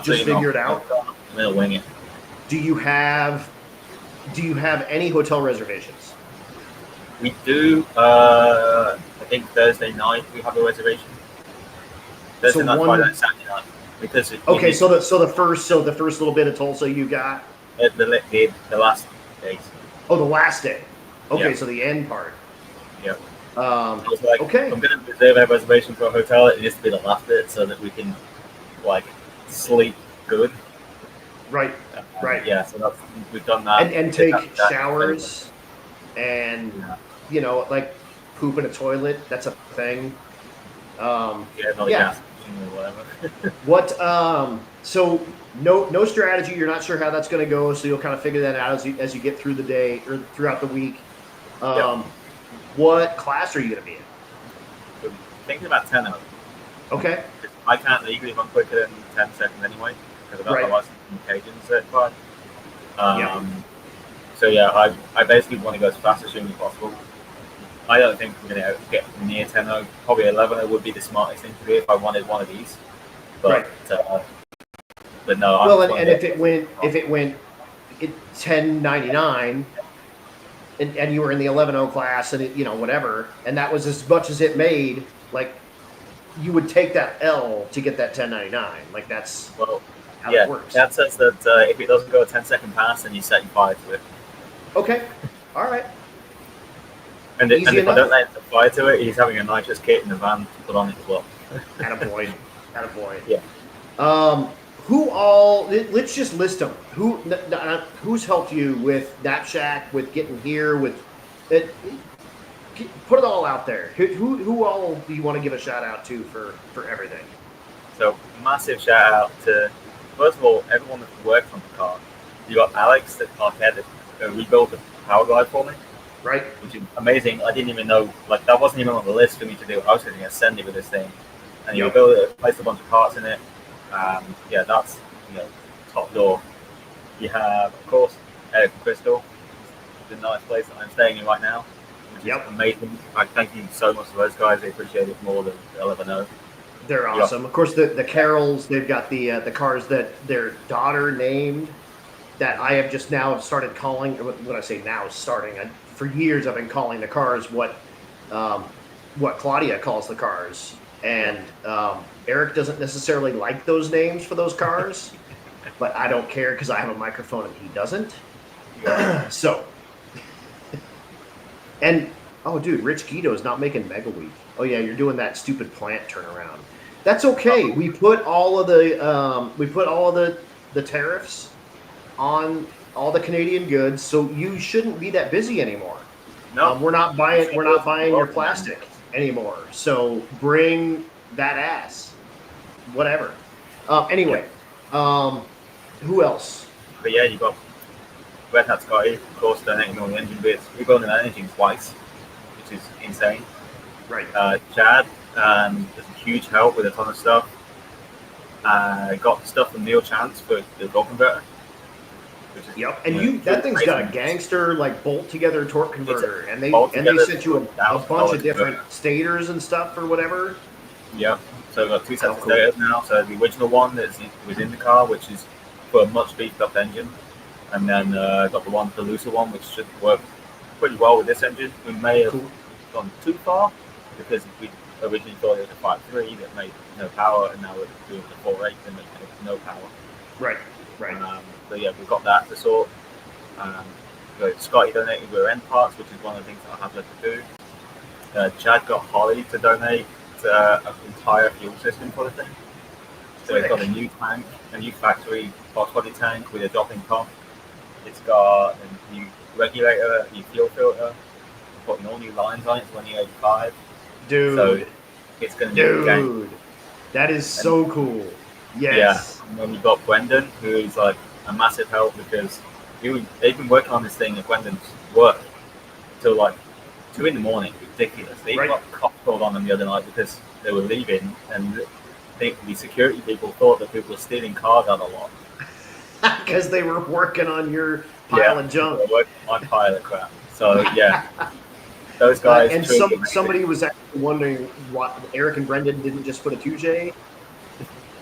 Just figure it out. I'm gonna wing it. Do you have any hotel reservations? We do. I think Thursday night we have a reservation. Thursday night, Friday, Saturday night. Because okay, so the first little bit of Tulsa you got the last days. Oh, the last day. Okay, yeah. So the end part. Yeah. Like, okay. I'm going to reserve a reservation for a hotel. It needs to be the last bit so that we can like sleep good. Right. Right. Yeah. So we've done that. And take showers, and like poop in a toilet. That's a thing. Gas or whatever. What? So no strategy. You're not sure how that's going to go. So you'll kind of figure that out as you get through the day or throughout the week. What class are you going to be in? I'm thinking about 10-0. Okay. I can't legally run quicker than 10 seconds anyway because I've got my license from Cajun certified. So yeah, I basically want to go as fast as humanly possible. I don't think I'm going to get near 10-0. Probably 11-0 would be the smartest thing to do if I wanted one of these. But no. Well, and if it went 10.99. And you were in the 11-0 class, and whatever, and that was as much as it made. Like, you would take that L to get that 10.99. Like, that's how it works. That says that if it doesn't go a 10-second pass, then you set your fire to it. Okay, all right. And if I don't let him fire to it, he's having a nitrous kit in the van to put on it as well. Attaboy. Yeah. Who all? Let's just list them. Who's helped you with Napshack, with getting here, with it? Put it all out there. Who all do you want to give a shout out to for everything? So massive shout out to, first of all, everyone that's worked on the car. You got Alex that rebuilt the power glide for me. Right. Which is amazing. I didn't even know, like, that wasn't even on the list for me to do. I was going to get sent with this thing, and you build it, place a bunch of parts in it. That's top door. You have, of course, Eric and Crystal, the nice place that I'm staying in right now, which is amazing. I thank you so much to those guys. They appreciate it more than they'll ever know. They're awesome. Of course, the Carrolls, they've got the cars that their daughter named, that I have just now started calling. When I say now starting, for years I've been calling the cars what Claudia calls the cars. And Eric doesn't necessarily like those names for those cars, but I don't care because I have a microphone and he doesn't. So, and dude, Rich Guido is not making MegaWeek. Oh yeah, you're doing that stupid plant turnaround. That's okay. We put all of the tariffs on all the Canadian goods, so you shouldn't be that busy anymore. No, we're not buying your plastic anymore. So bring that ass, whatever. Anyway, who else? But yeah, you got Redhat Scotty, of course, donating all the engine bits. We've owned that engine twice, which is insane. Right. Chad, there's a huge help with a ton of stuff. Got stuff from Neil Chance for the gold converter. And that thing's got a gangster like bolt together torque converter, and they sent you a bunch of different stators and stuff or whatever. Yeah, so I've got two sets of stators now. So the original one was in the car, which is for a much beefed up engine, and then got the looser one, which should work pretty well with this engine. We may have gone too far because we originally thought it was a 5.3 that made no power, and now we're doing the 4.8 that makes no power. Right. So yeah, we've got that to sort. Scotty donated rear end parts, which is one of the things that I have left to do. Chad got Holly to donate an entire fuel system for the thing. So it's got a new tank, a new factory box body tank with a drop-in pump. It's got a new regulator, a new fuel filter, putting all new lines on it. It's only 85. Dude. So it's going to be a game. Dude. That is so cool. Yes. Yeah. And then you've got Brendan, who is like a massive help because they've been working on this thing at Brendan's work till like 2 a.m. Ridiculous. They got cops called on them the other night because they were leaving, and the security people thought that people were stealing cars out of the lot. Because they were working on your pile of junk. They were working on pile of crap. So yeah, those guys. And somebody was actually wondering why Eric and Brendan didn't just put a 2J.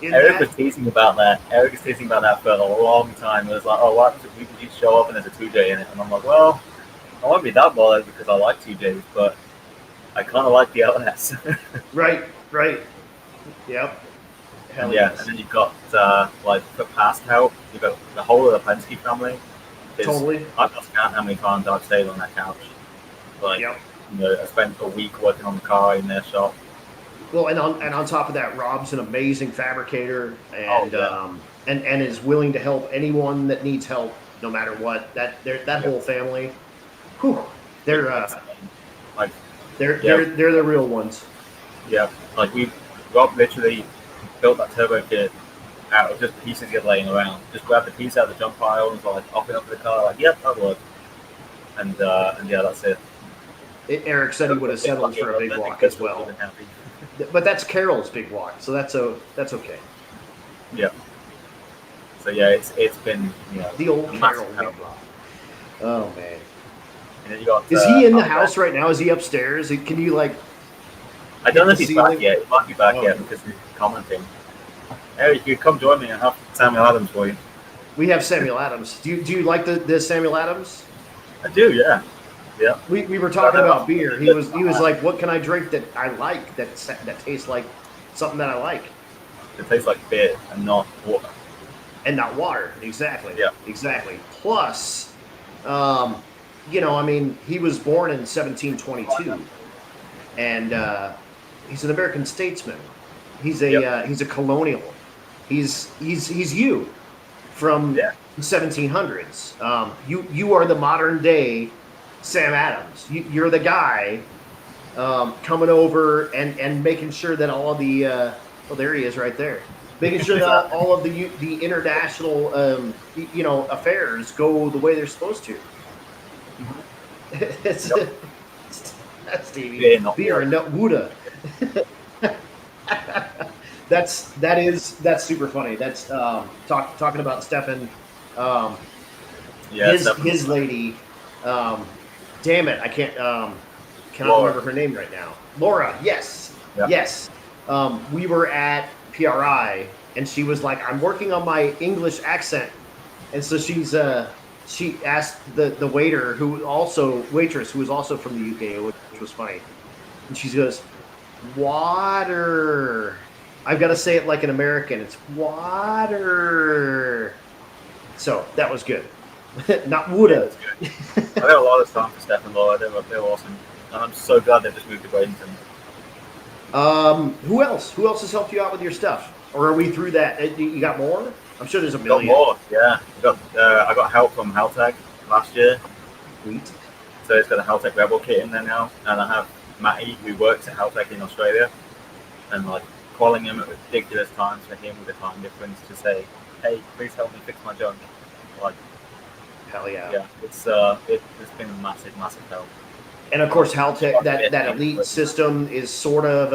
Eric was teasing about that. Eric was teasing about that for a long time. It was like, oh, what happens if we could just show up and there's a 2J in it? And I'm like, well, I won't be that bothered because I like 2Js, but I kind of like the LS. Right. Yep. And yes. And then you've got like for past help, you've got the whole of the Penske family. Totally. I can't count how many times I've stayed on that couch. Like, you know, I spent a week working on the car in their shop. Well, and on top of that, Rob's an amazing fabricator and and is willing to help anyone that needs help, no matter what. That whole family, whew, they're the real ones. Yeah, like Rob literally built that turbo kit out of just pieces get laying around. Just grabbed the piece out of the jump pile and was like off it up to the car, like, yep, that worked. And yeah, that's it. Eric said he would have settled for a big walk as well. But that's Carroll's big walk, so that's okay. Yeah. So yeah, it's been, you know, the old Carroll big walk. Oh man. And then you got, is he in the house right now? Is he upstairs? Can you like? I don't know if he's back yet. He might be back yet because he's commenting. Eric, you come join me and have Samuel Adams for you. We have Samuel Adams. Do you like the Samuel Adams? I do, yeah. Yeah. We were talking about beer. He was like, what can I drink that I like that tastes like something that I like? It tastes like beer and not water. And not water, exactly. Yeah. Exactly. Plus, you know, I mean, he was born in 1722, and he's an American statesman. He's a colonial. He's you from the 1700s. You are the modern day Sam Adams. You're the guy coming over and making sure that all of the well, there he is right there, making sure that all of the international affairs go the way they're supposed to. It's that's Stevie. Beer and nut Wuda. That's super funny. That's talking about Stefan. His lady. Damn it, I cannot remember her name right now. Laura. Yes. Yep. Yes. We were at PRI, and she was like, "I'm working on my English accent," and so she asked the waitress who was also from the UK, which was funny, and she goes, "Water." I've got to say it like an American. It's water. So that was good. Not Wuda. Yeah, I had a lot of time for Steph and Laura. They were awesome. And I'm so glad they just moved to Bradenton. Who else? Who else has helped you out with your stuff? Or are we through that? You got more? I'm sure there's a million. Got more, yeah. I got help from Haltech last year. Sweet. So it's got a Haltech Rebel kit in there now. And I have Matty, who works at Haltech in Australia. And like calling him at ridiculous times for him with the time difference to say, hey, please help me fix my junk. Like, hell yeah. Yeah, it's been a massive help. And of course, Haltech, that elite system is sort of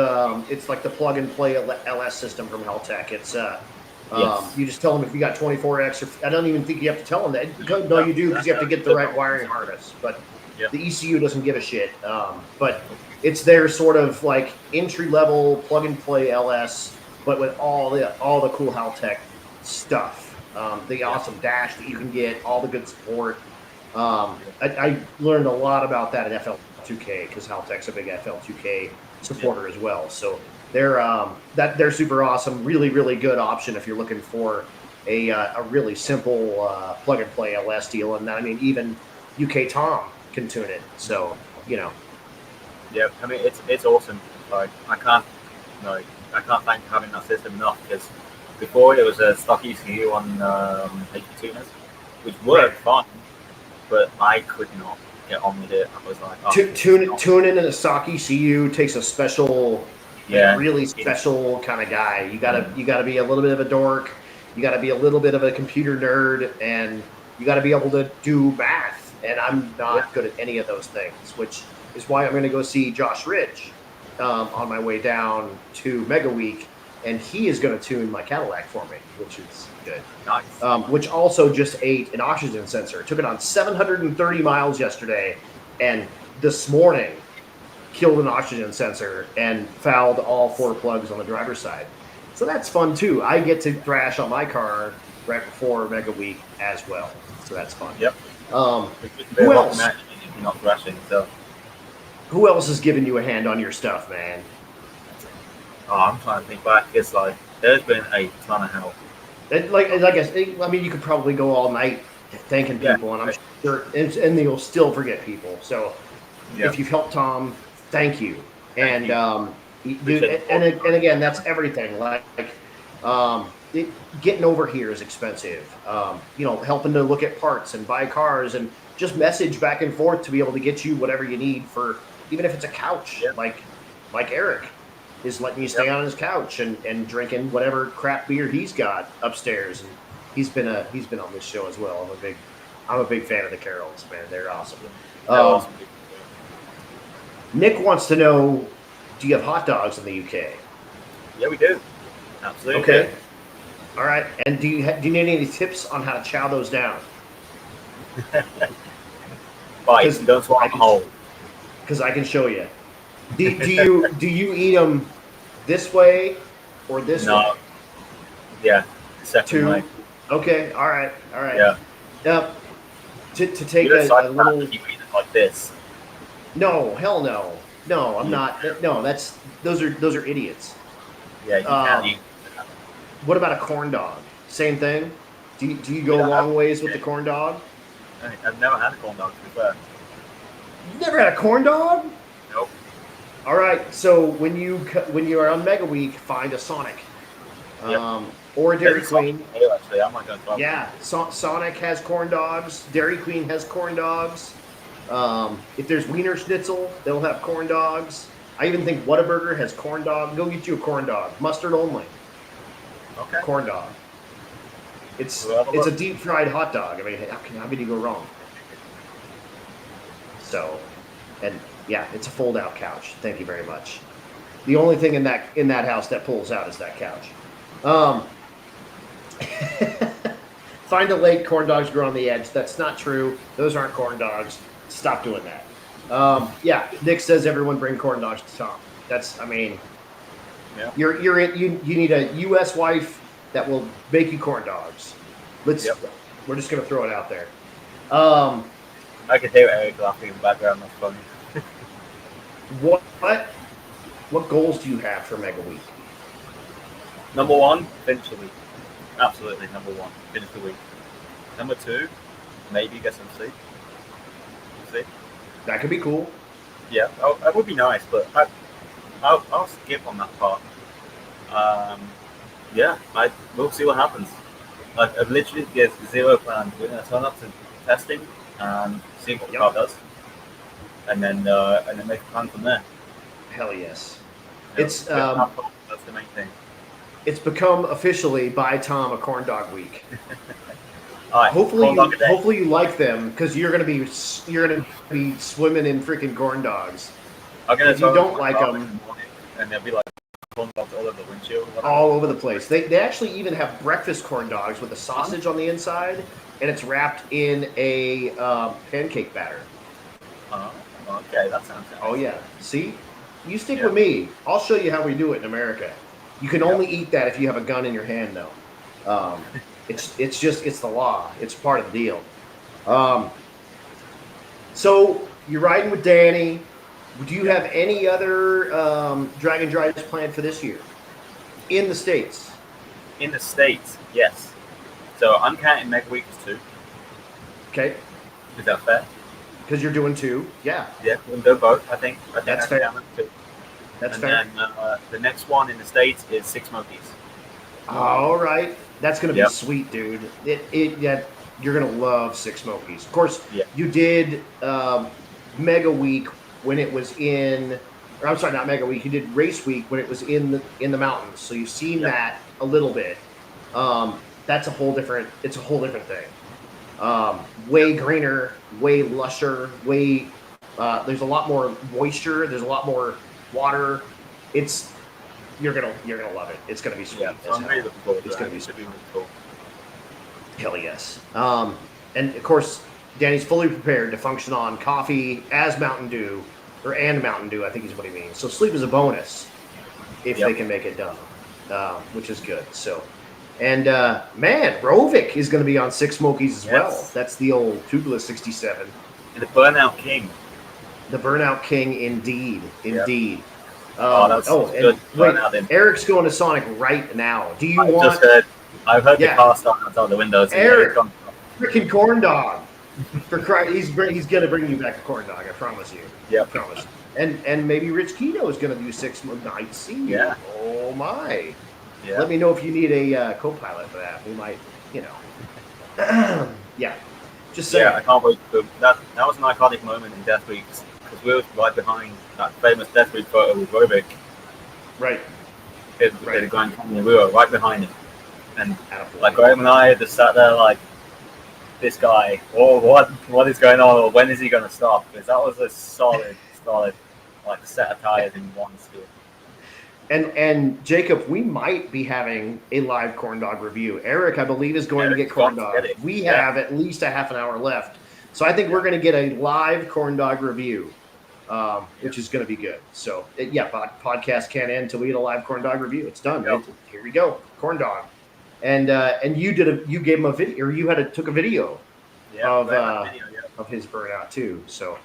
it's like the plug and play LS system from Haltech. It's you just tell them if you got 24X. I don't even think you have to tell them that. No, you do, because you have to get the right wiring harness. But the ECU doesn't give a shit. But it's their sort of like entry level plug and play LS, but with all the cool Haltech stuff. The awesome dash that you can get, all the good support. I learned a lot about that at FL2K because Haltech's a big FL2K supporter as well. So they're super awesome, really, really good option if you're looking for a really simple plug and play LS deal. And I mean, even UK Tom can tune it. So yeah, I mean it's awesome. Like I can't thank having that system enough because before it was a stock ECU on HP tuners, which worked fine. But I could not get on with it. I was like, Tune in a Saki CU takes a special, really special kind of guy. You gotta be a little bit of a dork. You gotta be a little bit of a computer nerd, and you gotta be able to do math. And I'm not good at any of those things, which is why I'm going to go see Josh Rich on my way down to MegaWeek, and he is going to tune my Cadillac for me, which is good. Nice. Which also just ate an oxygen sensor. Took it on 730 miles yesterday, and this morning killed an oxygen sensor and fouled all 4 plugs on the driver's side. So that's fun too. I get to thrash on my car right before MegaWeek as well. So that's fun. Yep. Who else? Not thrashing, so. Who else has given you a hand on your stuff, man? Oh, I'm trying to think back. It's like there's been a ton of help. I mean, you could probably go all night thanking people, and I'm sure, and you'll still forget people. So, if you've helped Tom, thank you. And and again, that's everything. Getting over here is expensive. Helping to look at parts and buy cars and just message back and forth to be able to get you whatever you need for, even if it's a couch, like Eric is letting you stay on his couch and drinking whatever crap beer he's got upstairs. And he's been on this show as well. I'm a big fan of the Carrolls, man. They're awesome. Nick wants to know, do you have hot dogs in the UK? Yeah, we do. Absolutely. Okay. All right. And do you need any tips on how to chow those down? Bite, don't swallow the whole. Because I can show you. Do you eat them this way or this way? Yeah, second way. Okay. All right. Yeah. Now, to take a little. You eat it like this. No, hell no. No, I'm not. No, those are idiots. Yeah, you can't eat. What about a corn dog? Same thing. Do you go long ways with the corn dog? I've never had a corn dog, to be fair. You've never had a corn dog? Nope. All right. So when you are on MegaWeek, find a Sonic, or a Dairy Queen. Actually, I might go try. Yeah, Sonic has corn dogs. Dairy Queen has corn dogs. If there's Wiener Schnitzel, they'll have corn dogs. I even think Whataburger has corn dog. Go get you a corn dog, mustard only. Okay. Corn dog. It's a deep fried hot dog. I mean, how can you go wrong? So, and yeah, it's a fold out couch. Thank you very much. The only thing in that house that pulls out is that couch. Find a lake, corn dogs grow on the edge. That's not true. Those aren't corn dogs. Stop doing that. Nick says everyone bring corn dogs to Tom. You need a U.S. wife that will make you corn dogs. We're just gonna throw it out there. I can hear Eric laughing in the background. That's funny. What goals do you have for MegaWeek? Number 1, finish the week. Absolutely, number 1, finish the week. Number 2, maybe get some sleep. See? That could be cool. Yeah, that would be nice, but I'll skip on that part. We'll see what happens. I've literally got 0 plans. We're gonna turn up to testing and see what the car does, and then make a plan from there. Hell yes. That's the main thing. It's become officially by Tom a corn dog week. All right, hopefully you like them, because you're gonna be swimming in freaking corn dogs. If you don't like them, and they'll be like corn dogs all over the windshield. All over the place. They actually even have breakfast corn dogs with a sausage on the inside, and it's wrapped in a pancake batter. Okay, that sounds nice. Oh yeah. See, you stick with me. I'll show you how we do it in America. You can only eat that if you have a gun in your hand, though. It's the law. It's part of the deal. So you're riding with Danny. Do you have any other drag and drives planned for this year in the States? In the States, yes. So I'm counting MegaWeek as 2. Okay. Is that fair? Because you're doing 2. Yeah. Yeah, we'll do both. I think that's fair. That's fair. And then the next one in the States is 6 Monkeys. All right. That's going to be sweet, dude. You're gonna love Six Smokies. Of course, Yeah. you did MegaWeek when it was in. Or I'm sorry, not MegaWeek. You did Race Week when it was in the mountains. So you've seen that a little bit. That's a whole different. It's a whole different thing. Way greener, way lusher, way. There's a lot more moisture. There's a lot more water. You're gonna love it. It's gonna be sweet. Yeah, so I'm really looking forward to it's that. gonna be It sweet. should be really cool. Hell yes. And of course, Danny's fully prepared to function on coffee as Mountain Dew, and Mountain Dew, I think is what he means. So sleep is a bonus if they can make it done, which is good. So, and man, Rovik is going to be on Six Smokies as well. That's the old Tubeless 67. And the Burnout King. The Burnout King, indeed. That's good. Wait, Eric's going to Sonic right now. Do you want? I've heard the car start outside the windows. Eric, freaking corn dog. For Christ, he's going to bring you back a corn dog. I promise you. Yeah, I promise. And maybe Rich Keto is going to do 6 nights. See you. Yeah. Oh my. Yeah. Let me know if you need a co-pilot for that. We might, yeah. Just saying. Yeah, I can't wait. That was an iconic moment in Death Week because we were right behind that famous Death Week photo with Rovik. Right. The Grand Canyon. We were right behind him, and like Graham and I just sat there like, this guy. Oh, what is going on? Or when is he going to stop? Because that was a solid like set of tires in one spin. And Jacob, we might be having a live corn dog review. Eric, I believe, is going to get corn dog. We have at least a half an hour left. So I think we're going to get a live corn dog review, which is going to be good. So, podcast can't end until we get a live corn dog review. It's done. Yep. Here we go. Corn dog. And you gave him a video, or you took a video of his burnout too. So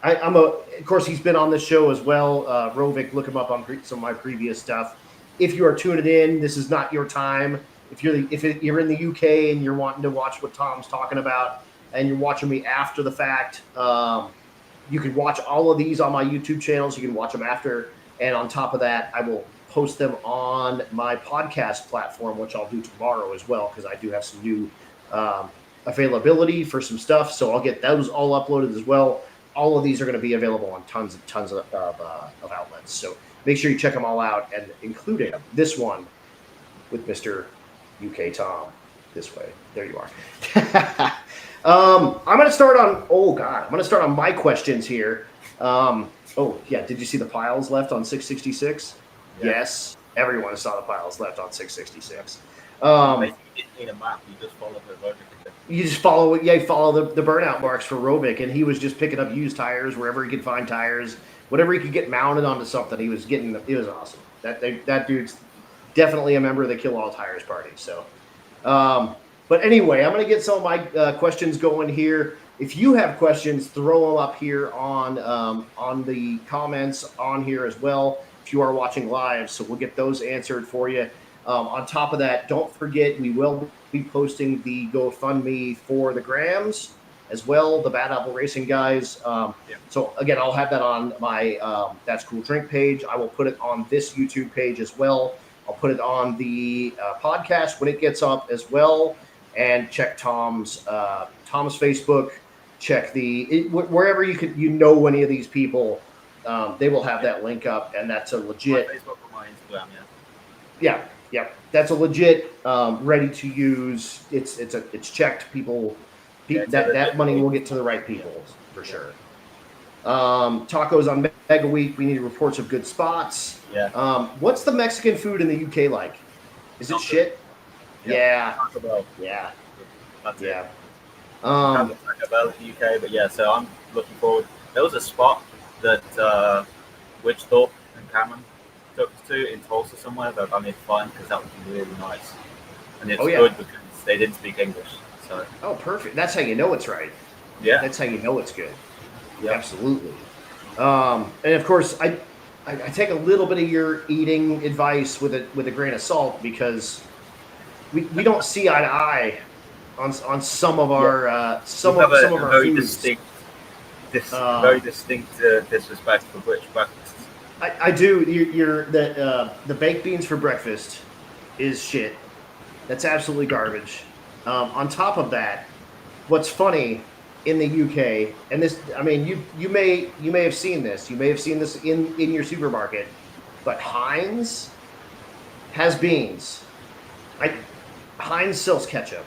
of course, he's been on this show as well. Rovik, look him up on some of my previous stuff. If you are tuning in, this is not your time. If you're in the UK and you're wanting to watch what Tom's talking about, and you're watching me after the fact, you can watch all of these on my YouTube channels. You can watch them after, and on top of that, I will post them on my podcast platform, which I'll do tomorrow as well, because I do have some new availability for some stuff. So I'll get those all uploaded as well. All of these are going to be available on tons of outlets. So make sure you check them all out, and including this one with Mr. UK Tom. This way. There you are. I'm going to start on my questions here. Did you see the piles left on 666? Yeah. Yes. Everyone saw the piles left on 666. You didn't need a map. You just follow the Rovik. You just follow the burnout marks for Rovik, and he was just picking up used tires wherever he could find tires, whatever he could get mounted onto something. He was getting. It was awesome. That dude's definitely a member of the Kill All Tires party. So, but anyway, I'm going to get some of my questions going here. If you have questions, throw them up here on the comments on here as well. If you are watching live, so we'll get those answered for you. On top of that, don't forget, we will be posting the GoFundMe for the Grams as well, the Bad Apple Racing guys. So again, I'll have that on my That's Cool Drink page. I will put it on this YouTube page as well. I'll put it on the podcast when it gets up as well. And check Tom's Facebook. Check wherever any of these people. They will have that link up, and that's a legit. My Facebook or my Instagram, Yeah, that's a legit, ready to use. It's checked. People, that money will get to the right people for sure. Tacos on MegaWeek. We need reports of good spots. Yeah. What's the Mexican food in the UK like? Is it shit? Yeah. Yeah. That's yeah. It. Haven't talked about the UK, but yeah. So I'm looking forward. There was a spot that Witchthorpe and Cameron took us to in Tulsa somewhere that I made fun because that would be really nice, and it's good because they didn't speak English. So perfect. That's how you know it's right. Yeah, that's how you know it's good. Yeah, absolutely. And of course, I take a little bit of your eating advice with a grain of salt, because we don't see eye to eye on some of our some of our very foods. Very distinct disrespect for British breakfast. I do. The baked beans for breakfast is shit. That's absolutely garbage. On top of that, what's funny in the UK, and this, I mean, you may have seen this. You may have seen this in your supermarket, but Heinz has beans. Heinz sells ketchup.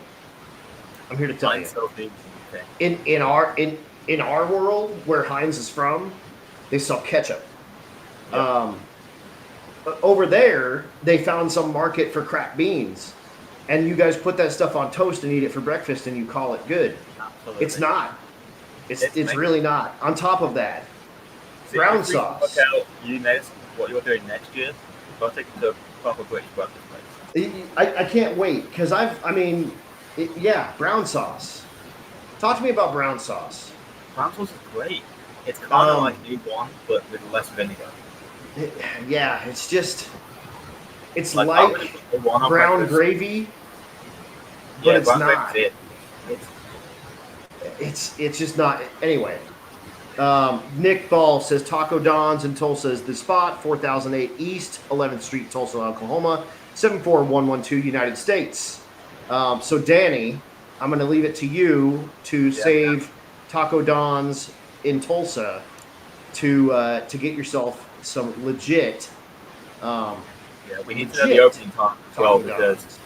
I'm here to tell you. In our world, where Heinz is from, they sell ketchup. Yep. Over there, they found some market for cracked beans, and you guys put that stuff on toast and eat it for breakfast, and you call it good. Absolutely. It's not. It's really not. On top of that, brown sauce. You notice what you're doing next year. I'll take you to a proper British breakfast place. I can't wait because brown sauce. Talk to me about brown sauce. Brown sauce is great. It's kind of like new one, but with less vinegar. It's just, it's like brown gravy, but it's not. It's just not. Anyway, Nick Ball says Taco Don's in Tulsa is the spot. 4008 East 11th Street, Tulsa, Oklahoma. 74112 United States. So Danny, I'm going to leave it to you to save Taco Don's in Tulsa to get yourself some legit. We need to know the opening time as well, because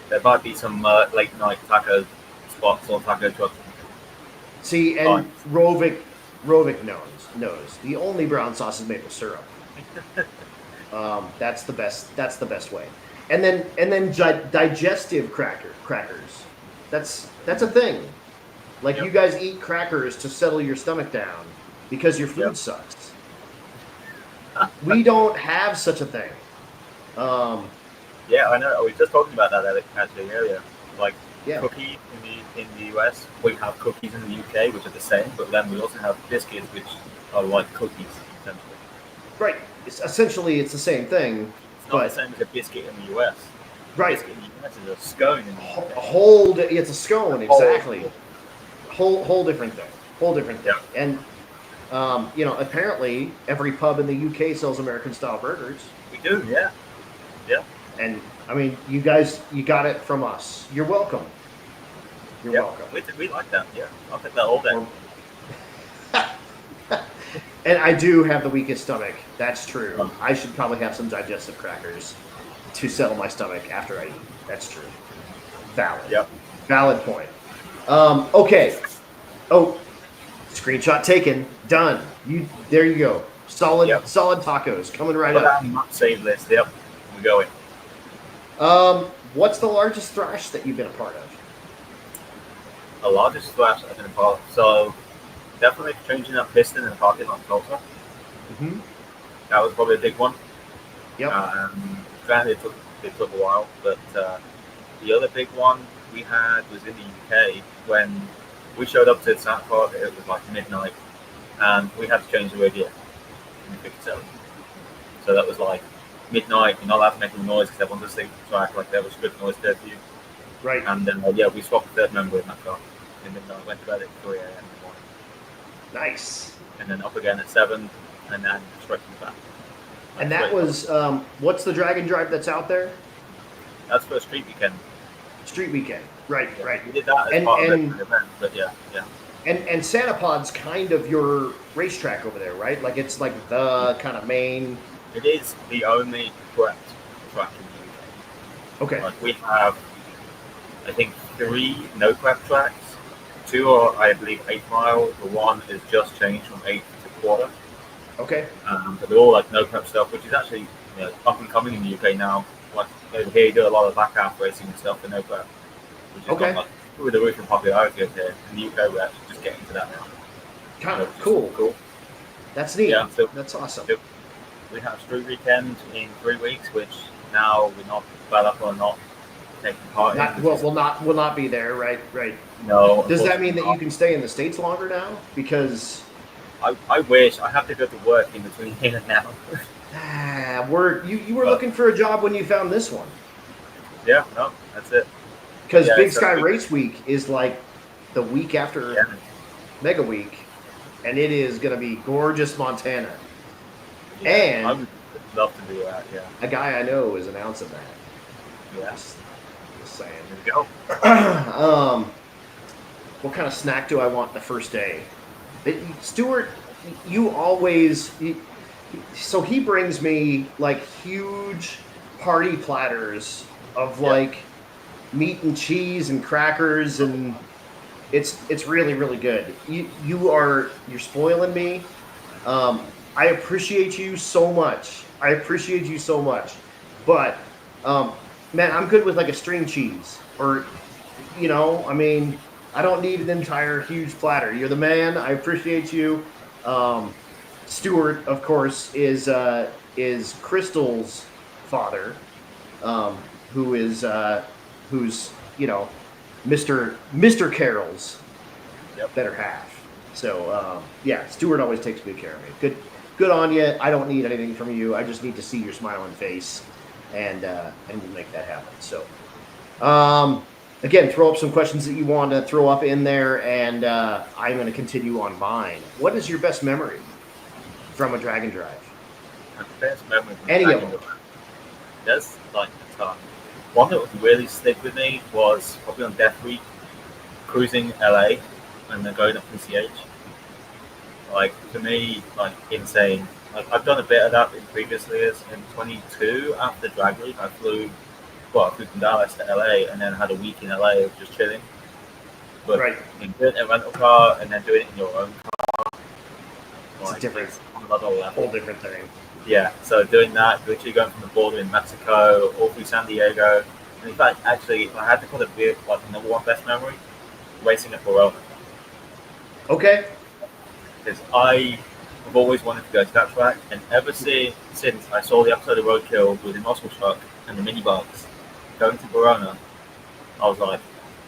there might be some late night taco spots or taco trucks. See, and Rovik knows the only brown sauce is maple syrup. That's the best way. And then digestive crackers. That's a thing. Like you guys eat crackers to settle your stomach down because your food sucks. We don't have such a thing. I know. We were just talking about that actually earlier. Like cookies in the US, we have cookies in the UK, which are the same, but then we also have biscuits, which are like cookies, essentially. Right. It's the same thing. It's not the same as a biscuit in the US. Right. A biscuit in the US is a scone in the UK. It's a scone, exactly. Whole different thing. Yeah. And apparently every pub in the UK sells American-style burgers. We do, yeah. And I mean, you guys, you got it from us. You're welcome. You're welcome. We like that. Yeah, I'll take that all day. And I do have the weakest stomach. That's true. I should probably have some digestive crackers to settle my stomach after I eat. That's true. Valid. Yep. Valid point. Okay. Oh, screenshot taken. Done. There you go. Solid tacos coming right up. Save list. Yep. We're going. What's the largest thrash that you've been a part of? The largest thrash I've been a part of. So definitely changing that piston in the parking lot in Tulsa. Mm-hmm. That was probably a big one. Yep. Granted, it took a while, but the other big one we had was in the UK when we showed up to Santa Park. It was like midnight, and we had to change the radio in the 57. So that was like midnight. You're not allowed to make any noise because everyone's asleep. So act like there was strict noise curfew. Right. And then we swapped the third member in that car in midnight. Went to bed at 3 a.m. in the morning. Nice. And then up again at 7, and then straight back. And that was what's the drag and drive that's out there? That's for a street weekend. Street weekend. Right. We did that as part of the event, but yeah. And Santapod's kind of your racetrack over there, right? Like it's like the kind of main. It is the only prepped track in the UK. Okay. Like we have, I think, 3 no prep tracks. 2 are, I believe, 8 mile. The one is just changed from 8 to quarter. Okay. But they're all like no prep stuff, which is actually up and coming in the UK now. Like over here, you do a lot of back half racing and stuff in no prep, which is on, like, with the roof and popularity over here. In the UK, we're actually just getting to that now. Kind of cool. That's neat. Yeah, so that's awesome. We have street weekend in 3 weeks, which now we're not developed or not taking part in. Will not be there, right? No. Does that mean that you can stay in the States longer now? Because I wish. I have to go to work in between here and now. You were looking for a job when you found this one. Yeah, no, that's it. Because Big Sky Race Week is like the week after MegaWeek, and it is going to be gorgeous Montana. Yeah, and I would love to do that. Yeah. A guy I know is announcing that. Yes. Just saying. There we go. What kind of snack do I want the first day? Stuart, you always. So he brings me like huge party platters of like meat and cheese and crackers, and it's really really good. You're spoiling me. I appreciate you so much. But man, I'm good with like a string cheese, or I mean, I don't need an entire huge platter. You're the man. I appreciate you. Stuart, of course, is Crystal's father, who's Mr. Carroll's better half. So yeah, Stuart always takes good care of me. Good on you. I don't need anything from you. I just need to see your smiling face, and we'll make that happen. So again, throw up some questions that you want to throw up in there, and I'm going to continue on mine. What is your best memory from a drag and drive? My best memory from Any of them? There's like a ton. One that would really stick with me was probably on Death Week, cruising LA and then going up PCH. Like, for me, like, insane. Like, I've done a bit of that in previous years. In 22, after Drag Week, I flew from Dallas to LA and then had a week in LA of just chilling. But in doing a rental car and then doing it in your own car, it's different. On another level. Whole different thing. Yeah, so doing that, literally going from the border in Mexico all through San Diego. And in fact, actually, if I had to put a bit like number one best memory, racing at Corona. Okay. Because I have always wanted to go to that track, and ever since I saw the episode of Roadkill with the muscle truck and the mini bikes going to Verona, I was like,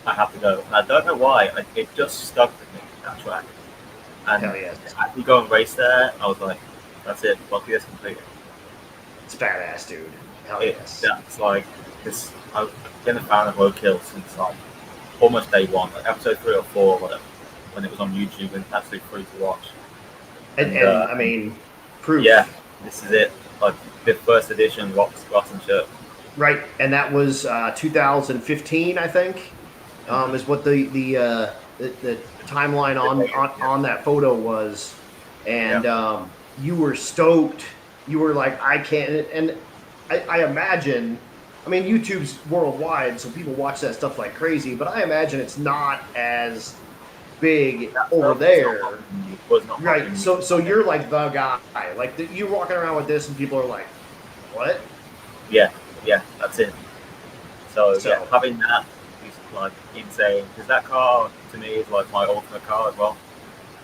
I have to go. And I don't know why, it just stuck with me, that track. And hell yeah. after you go and race there, I was like, that's it, bucket list completed. It's badass, dude. Hell yes. That's like, this. I've been a fan of Roadkill since like almost day one, like episode 3 or 4 or whatever, when it was on YouTube and absolutely free to watch. And I mean, proof. Yeah, this is it. Like the first edition rocks and shirt. Right, and that was 2015, I think, is what the timeline on that photo was, and you were stoked. You were like, I can't, and I imagine. I mean, YouTube's worldwide, so people watch that stuff like crazy. But I imagine it's not as big over there, right? So you're like the guy, like you're walking around with this, and people are like, "What?" Yeah, that's it. So yeah, having that is like insane because that car to me is like my ultimate car as well.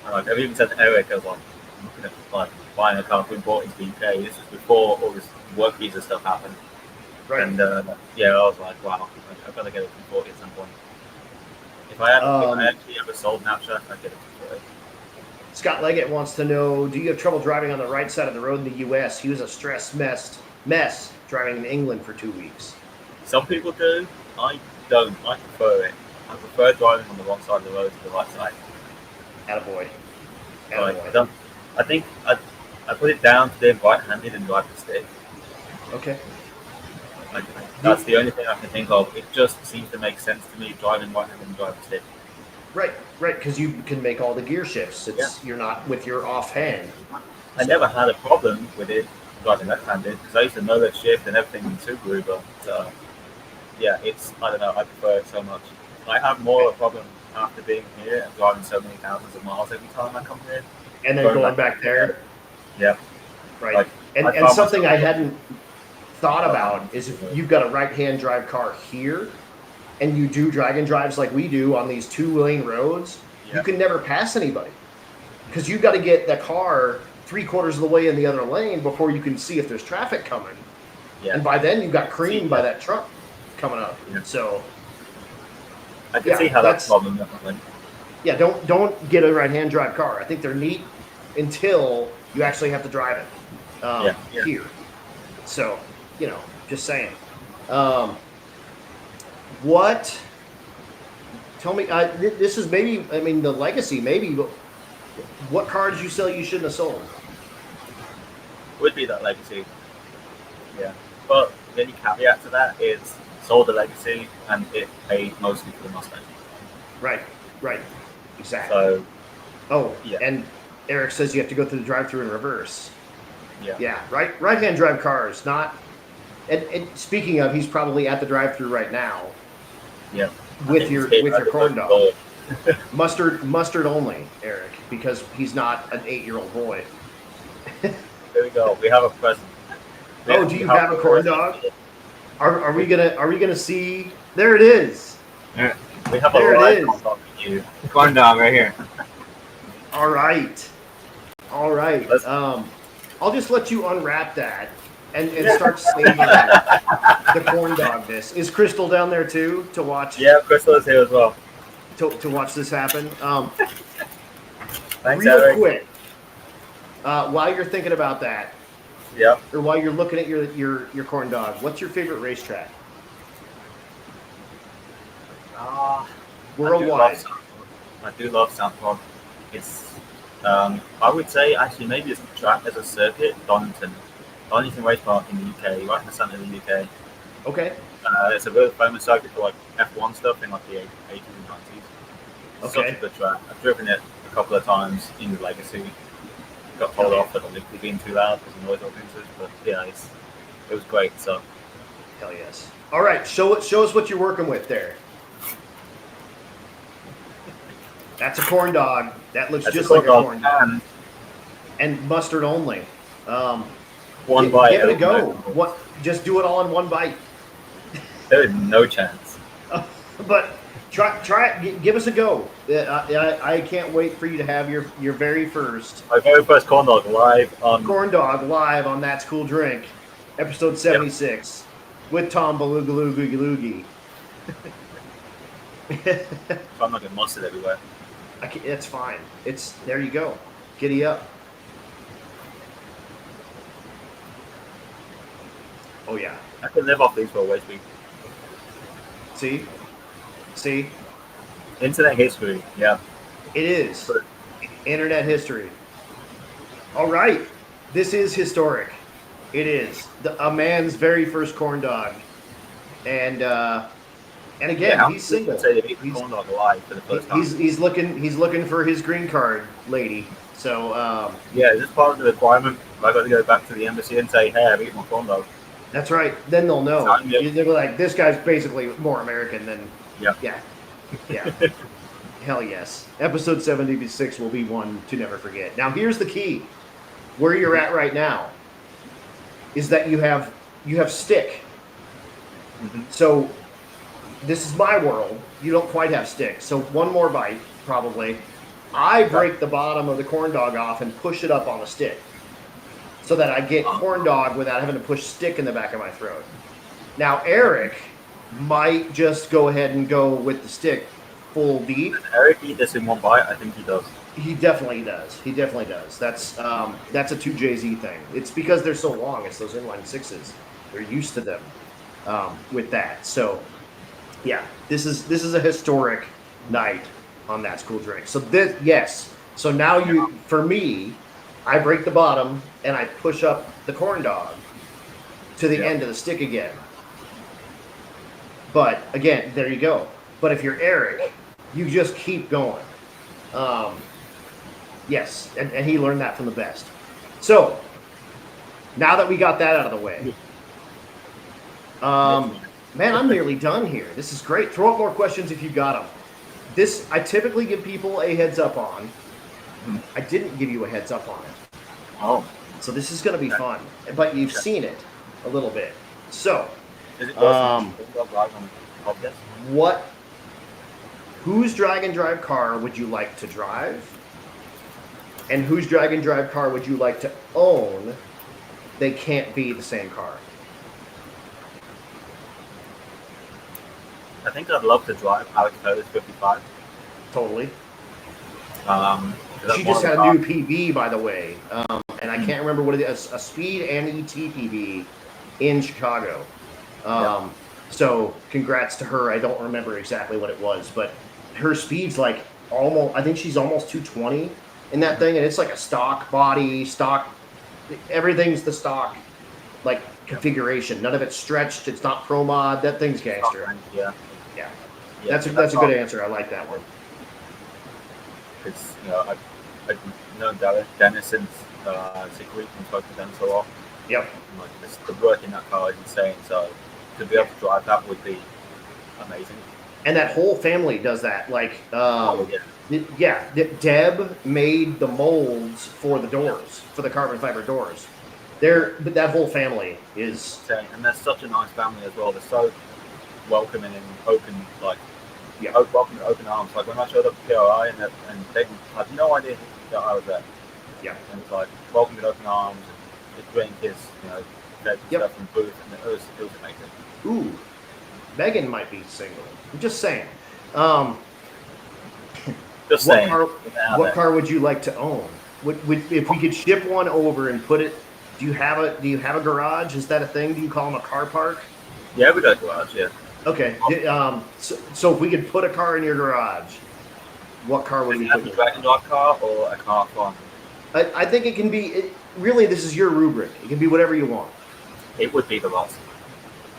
And like I've even said to Eric, I was like, I'm looking at like buying a car we bought into the UK. This is before all this work visa stuff happened. Right. And I was like, wow, I've got to get it to 40 at some point. If I actually ever sold napshack, I'd get it to 40. Scott Leggett wants to know, do you have trouble driving on the right side of the road in the U.S.? He was a stress mess driving in England for 2 weeks. Some people do. I don't. I prefer it. I prefer driving on the wrong side of the road to the right side. Attaboy. I think I put it down to being right-handed and drive the stick. Okay. That's the only thing I can think of. It just seems to make sense to me driving right-handed and driving the stick. Right, because you can make all the gear shifts. You're not with your offhand. I never had a problem with it driving left-handed because I used to know that shift and everything in Subaru, but I don't know, I prefer it so much. I have more of a problem after being here and driving so many thousands of miles every time I come here. And then going back there. Yeah. Right. Like, and something I hadn't thought about is if you've got a right-hand drive car here and you do drag and drives like we do on these 2-lane roads, you can never pass anybody because you've got to get the car 3/4 of the way in the other lane before you can see if there's traffic coming. Yeah. And by then you've got creamed by that truck coming up. Yeah. So I can see how that's a problem, definitely. Yeah, don't get a right-hand drive car. I think they're neat until you actually have to drive it here. So, just saying. What? Tell me. This is maybe. I mean, the legacy. Maybe. What car did you sell you shouldn't have sold? Would be that legacy. Yeah, but the only caveat to that is sold the Legacy, and it paid mostly for the Mustang. Right. Exactly. So, and Eric says you have to go through the drive-through in reverse. Yeah. Yeah. Right-hand drive cars, not. And speaking of, he's probably at the drive-through right now. Yeah. With your corn dog. Mustard only, Eric, because he's not an 8-year-old boy. There we go. We have a present. Do you have a corn dog? Are we gonna see? There it is. Yeah. We have a live corn dog for you. Corn dog right here. All right. I'll just let you unwrap that and start savoring the corn dogness. Is Crystal down there too to watch? Yeah, Crystal is here as well. To watch this happen. Thanks, real Eric. quick, while you're thinking about that, or while you're looking at your corn dog, what's your favorite racetrack? Worldwide. I do love Southport. It's, I would say, actually, maybe it's a track as a circuit, Donington Race Park in the UK, right in the centre of the UK. Okay. It's a really famous circuit for like F1 stuff in like the 80s and 90s. It's such a good track. I've driven it a couple of times in the Legacy. Got told off for the liquid being too loud because the noise audiences, but yeah, it was great. So, hell yes. All right, show us what you're working with there. That's a corn dog. That looks just like a corn dog. And mustard only. One bite. Give it a go. What? Just do it all in one bite. There is no chance. But try it. Give us a go. I can't wait for you to have your very first. My very first corn dog live on. Corn dog live on That's Cool Drink, episode 76, with Tom Balugaloo Googie Loogie. I'm not getting mustard everywhere. It's fine. There you go. Giddy up. Oh yeah. I can live off these for a waste week. See? Internet history, yeah. It is. Internet history. All right. This is historic. It is. A man's very first corn dog. And again, he's single. He's corn dog alive for the first time. He's looking for his green card lady. So is this part of the requirement? I got to go back to the embassy and say, hey, I've eaten my corn dog. That's right. Then they'll know. They'll be like, this guy's basically more American than. Yeah. Hell yes. Episode 76 will be one to never forget. Now here's the key. Where you're at right now is that you have stick. Mm-hmm. So this is my world. You don't quite have stick. So one more bite, probably. I break the bottom of the corn dog off and push it up on the stick, so that I get corn dog without having to push stick in the back of my throat. Now, Eric might just go ahead and go with the stick full deep. Does Eric eat this in one bite? I think he does. He definitely does. That's a 2JZ thing. It's because they're so long. It's those inline sixes. They're used to them with that. So, yeah, this is a historic night on That's Cool Drink. So So now for me, I break the bottom and I push up the corn dog to the end of the stick again. But again, there you go. But if you're Eric, you just keep going. Yes, and he learned that from the best. So now that we got that out of the way, man, I'm nearly done here. This is great. Throw up more questions if you got them. This I typically give people a heads up on. I didn't give you a heads up on it. Oh. So this is going to be fun. But you've seen it a little bit. So, whose drag and drive car would you like to drive? And whose drag and drive car would you like to own? They can't be the same car. I think I'd love to drive Alex Perez 55. Totally. She just had a new PB, by the way, and I can't remember what it is. A Speed and ET PB in Chicago. So congrats to her. I don't remember exactly what it was, but her speed's like almost. I think she's almost 220 in that thing, and it's like a stock body, stock. Everything's the stock like configuration. None of it's stretched. It's not pro mod. That thing's gangster. Yeah. That's a good answer. I like that one. Because I've known Dennis since Sick Week and spoken to Dennis a lot. Yep. And, like, the work in that car is insane. So to be able to drive that would be amazing. And that whole family does that. Like, Deb made the molds for the doors, for the carbon fiber doors. That whole family is insane. And they're such a nice family as well. They're so welcoming and open, like, welcome with open arms. Like when I showed up to PRI and they had no idea that I was there. Yeah. And it's like welcome with open arms and the drink is, stuff from booth, and it was amazing. Ooh, Megan might be single. I'm just saying. What car would you like to own? If we could ship one over and put it? Do you have a garage? Is that a thing? Do you call them a car park? Yeah, we got a garage. Yeah. Okay. So if we could put a car in your garage, what car would we put? A Dragon Dog car or a car farm? I think it can be. Really, this is your rubric. It can be whatever you want. It would be the Rotson.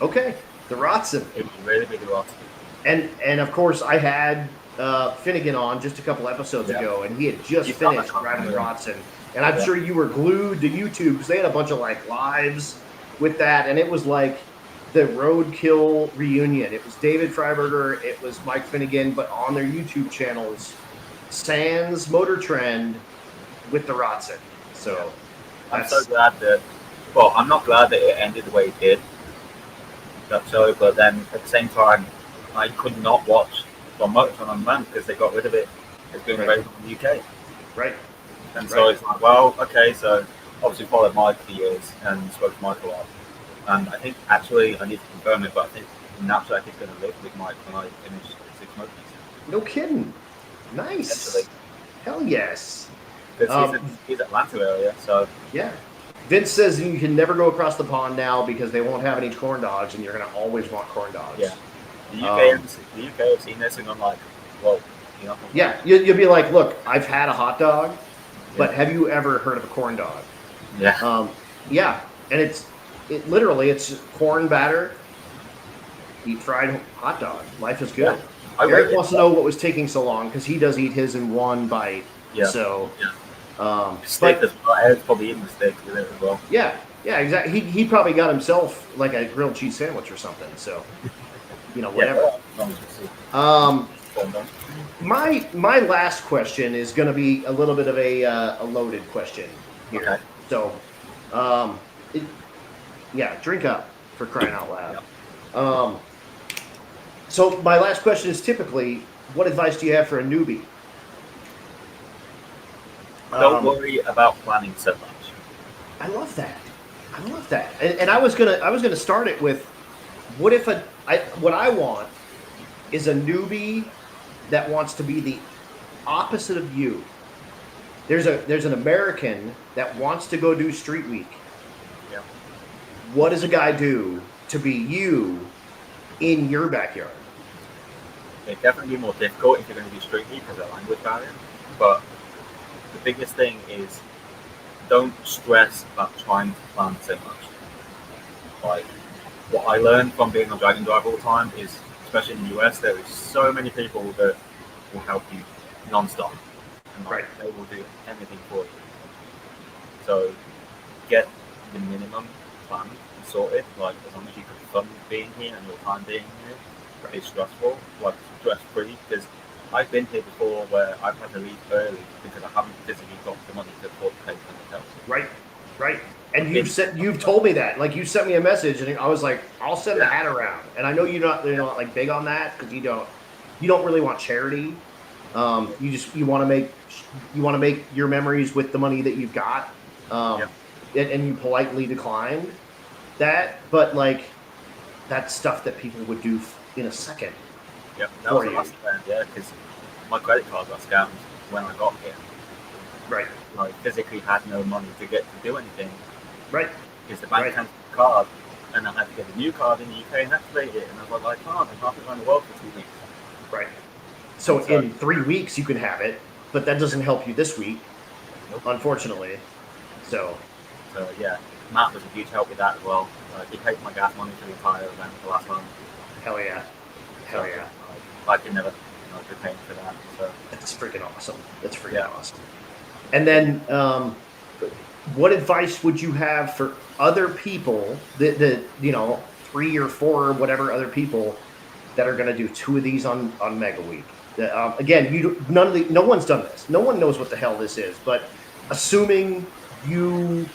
Okay, the Rotson. It would really be the Rotson. And of course, I had Finnegan on just a couple episodes ago, and he had just finished driving the Rotson. And I'm sure you were glued to YouTube because they had a bunch of like lives with that, and it was like the Roadkill reunion. It was David Freiberger, it was Mike Finnegan, but on their YouTube channels, Sans Motor Trend with the Rotson. So I'm so glad that. Well, I'm not glad that it ended the way it did. That show, but then at the same time, I could not watch From Motortron on demand because they got rid of it. It's been available in the UK. Right. And so it's like, well, okay, so obviously followed Mike for years and spoke to Mike a lot. And I think actually, I need to confirm it, but I think Napshack is going to live with Mike when I finish 6 months. No kidding. Nice. Hell yes. Because he's Atlanta area, so. Yeah. Vince says you can never go across the pond now because they won't have any corn dogs and you're going to always want corn dogs. Yeah. The UK have seen this and I'm like, well, Yeah, you'll be like, look, I've had a hot dog, but have you ever heard of a corn dog? Yeah. Yeah, and it's corn batter, deep fried hot dog. Life is good. Yeah. Eric wants to know what was taking so long because he does eat his in one bite. Yeah. So. Yeah. Steak as well. Eric's probably eating the steak with it as well. Yeah, exactly. He probably got himself like a grilled cheese sandwich or something. So, whatever. My last question is going to be a little bit of a loaded question here. Okay. So, drink up for crying out loud. Yeah. So my last question is typically, what advice do you have for a newbie? Don't worry about planning so much. I love that. And I was gonna start it with, what I want is a newbie that wants to be the opposite of you. There's an American that wants to go do Street Week. Yeah. What does a guy do to be you in your backyard? It'd definitely be more difficult if you're going to do Street Week because of the language barrier, but the biggest thing is don't stress about trying to plan so much. Like, what I learned from being on Dragon Drive all the time is, especially in the US, there is so many people that will help you non-stop. And they will do anything for you. So get the minimum plan sorted, like as long as you can fund being here and your time being here. It's stressful, like stress-free, because I've been here before where I've had to leave early because I haven't physically got the money to afford to pay for the hotel. Right. And you've told me that. Like, you sent me a message, and I was like, I'll send the hat around. And I know you're not like big on that because you don't really want charity. You want to make your memories with the money that you've got. And you politely declined that, but like that's stuff that people would do in a second. Yep, that was the last time, because my credit card got scammed when I got here. Right. I physically had no money to get to do anything. Right. Because the bank canceled the card, and I had to get a new card in the UK and activate it, and I was like, I can't go around the world for 2 weeks. Right. So in 3 weeks you can have it, but that doesn't help you this week, unfortunately. So yeah, Matt was a huge help with that as well. He paid my gas money for the entire event, the last one. Hell yeah. Hell yeah. I could never be paying for that. So that's freaking awesome. That's freaking awesome. And then, what advice would you have for other people that 3 or 4 or whatever other people that are going to do 2 of these on MegaWeek? Again, no one's done this. No one knows what the hell this is. But assuming you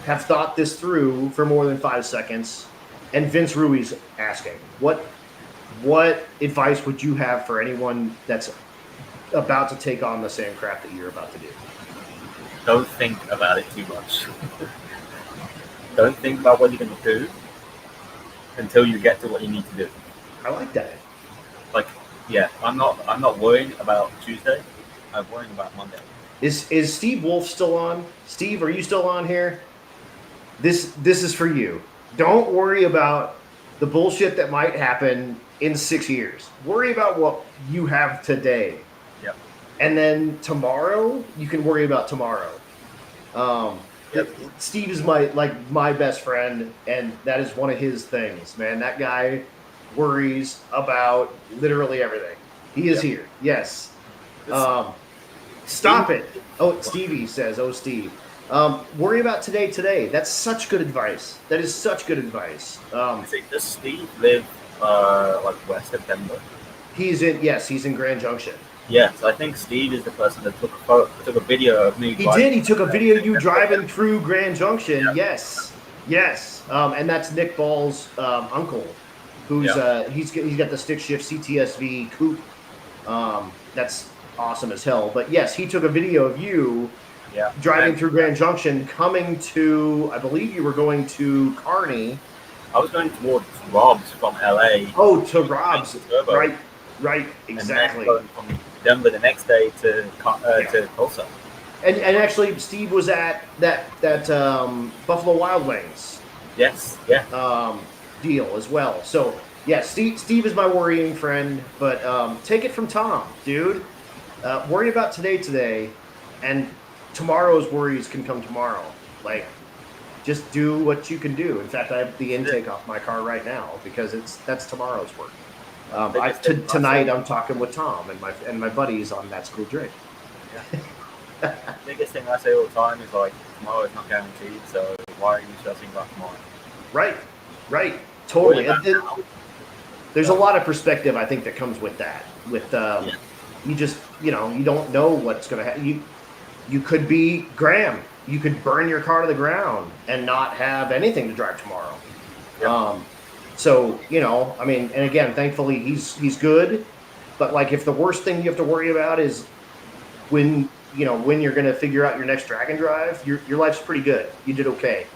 have thought this through for more than 5 seconds, and Vince Rui's asking, what advice would you have for anyone that's about to take on the same craft that you're about to do? Don't think about it too much. Don't think about what you're going to do until you get to what you need to do. I like that. I'm not worrying about Tuesday. I'm worrying about Monday. Is Steve Wolf still on? Steve, are you still on here? This is for you. Don't worry about the bullshit that might happen in 6 years. Worry about what you have today. Yep. And then tomorrow, you can worry about tomorrow. Yep. Steve is my best friend, and that is one of his things, man. That guy worries about literally everything. He is here. Yes. Stop it. Oh, Stevie says, oh, Steve. Worry about today. That's such good advice. That is such good advice. Does Steve live west of Denver? He's in Grand Junction. Yes, I think Steve is the person that took a video of me. He took a video of you driving through Grand Junction. Yep. Yes. And that's Nick Ball's uncle, who's he's got the stick shift CTSV coupe. That's awesome as hell. But yes, he took a video of you driving through Grand Junction, coming to, I believe you were going to Kearney. I was going towards Rob's from LA. Oh, to Rob's. Right, exactly. And then going from Denver the next day to Tulsa. And actually, Steve was at that Buffalo Wild Wings. Yes, deal as well. So yeah, Steve is my worrying friend, but take it from Tom, dude. Worry about today, and tomorrow's worries can come tomorrow. Just do what you can do. In fact, I have the intake off my car right now because that's tomorrow's work. Tonight I'm talking with Tom and my buddies on That's Cool Drink. Yeah. Biggest thing I say all the time is tomorrow is not guaranteed, so why are you stressing about tomorrow? Right. Totally. There's a lot of perspective I think that comes with that. You just you don't know what's going to happen. You could be Graham. You could burn your car to the ground and not have anything to drive tomorrow. Yep. So, and again, thankfully he's good, but if the worst thing you have to worry about is when you're going to figure out your next drag and drive, your life's pretty good. You did okay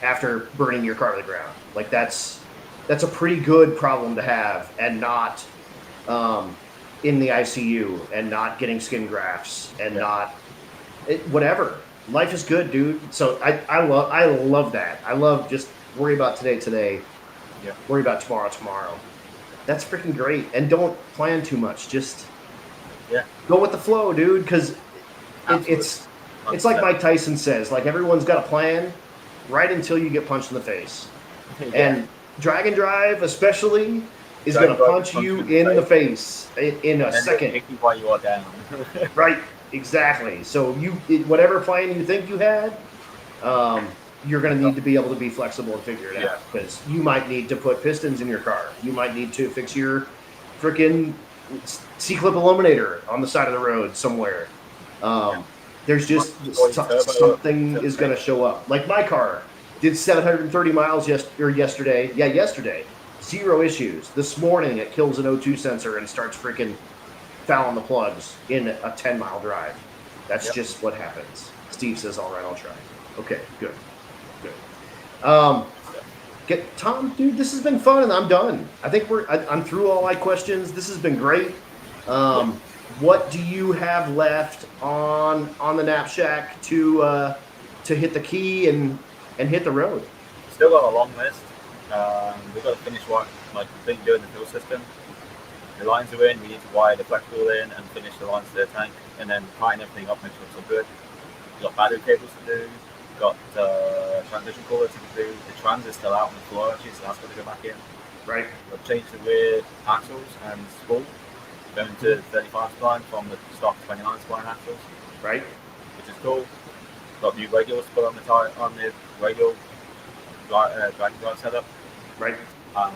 after burning your car to the ground. That's a pretty good problem to have, and not in the ICU, and not getting skin grafts, and whatever. Life is good, dude. So I love that. I love just worry about today. Yeah. Worry about tomorrow. That's freaking great. And don't plan too much. Just go with the flow, dude. Because it's like Mike Tyson says. Everyone's got a plan, right until you get punched in the face. And drag and drive, especially, is going to punch you in the face in a second. While you are down. Right. Exactly. So whatever plan you think you had, you're going to need to be able to be flexible and figure it out, because you might need to put pistons in your car. You might need to fix your freaking C-clip illuminator on the side of the road somewhere. There's just something is going to show up. Like my car did 730 miles yesterday. Yeah, yesterday. 0 issues. This morning it kills an O2 sensor and starts freaking fouling the plugs in a 10-mile drive. That's just what happens. Steve says, all right, I'll try. Okay, good. Tom, dude, this has been fun, and I'm done. I think I'm through all my questions. This has been great. What do you have left on the napshack to hit the key and hit the road? Still got a long list. We've got to finish completely doing the fuel system. The lines are in. We need to wire the flex wheel in and finish the lines to the tank, and then tighten everything up, make sure it's all good. We've got battery cables to do. got transmission cooler to do. The trans is still out on the floor actually, so that's got to go back in. Right. We've changed the rear axles and spool, going to 35 spline from the stock 29 spline axles. Right. Which is cool. Got new radials to put on the tire, on the radial drag drive setup. Right. Well,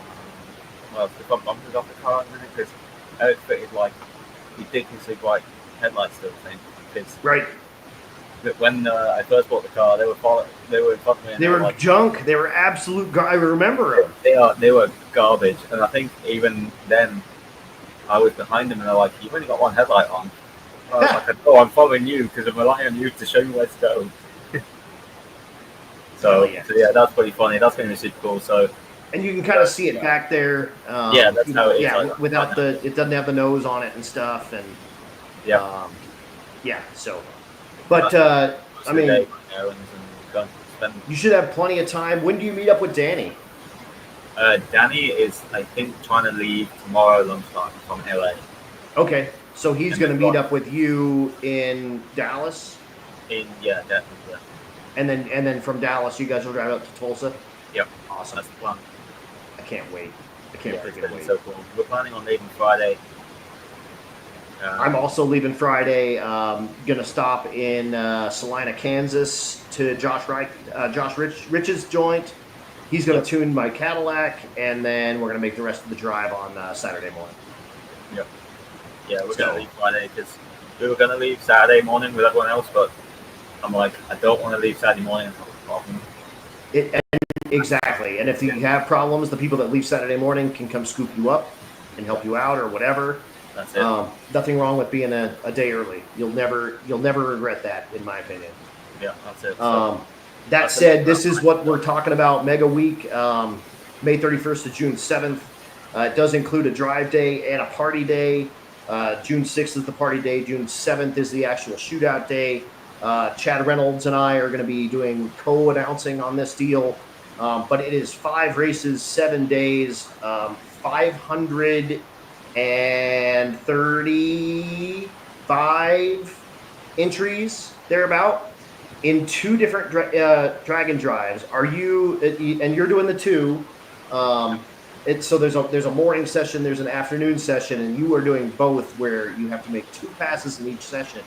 the front bumpers off the car in a minute because Eric fitted like ridiculously bright headlights to the thing. Right. When I first bought the car, they were in front of me. They were like, junk. They were absolute. I remember them. They were garbage, and I think even then, I was behind them, and they're like, "You've only got one headlight on." I was like, "Oh, I'm following you because I'm relying on you to show me where to go." so yeah, that's pretty funny. That's going to be super cool. So. And you can kind of see it back there. Yeah, that's how it is. Yeah, without it doesn't have the nose on it and stuff, and yeah. So, but I mean, you should have plenty of time. When do you meet up with Danny? Danny is, I think, trying to leave tomorrow lunchtime from LA. Okay, so he's going to meet up with you in Dallas. Yeah, definitely. Yeah. And then from Dallas, you guys will drive up to Tulsa. Yep, awesome. That's the plan. I can't wait. I can't freaking wait. So cool. We're planning on leaving Friday. I'm also leaving Friday. Gonna stop in Salina, Kansas, to Josh Rich's joint. He's gonna tune my Cadillac, and then we're gonna make the rest of the drive on Saturday morning. Yep. Yeah, we're gonna leave Friday because we were gonna leave Saturday morning with everyone else, but I'm like, I don't want to leave Saturday morning and have a problem. Exactly, and if you have problems, the people that leave Saturday morning can come scoop you up and help you out or whatever. That's it. Nothing wrong with being a day early. You'll never regret that, in my opinion. Yeah, that's it. That said, this is what we're talking about. MegaWeek, May 31st to June 7th. It does include a drive day and a party day. June 6th is the party day. June 7th is the actual shootout day. Chad Reynolds and I are going to be doing co-announcing on this deal. But it is 5 races, 7 days, 535 entries thereabout in 2 different Dragon drives. Are you? And you're doing the 2. So there's a morning session, there's an afternoon session, and you are doing both, where you have to make 2 passes in each session.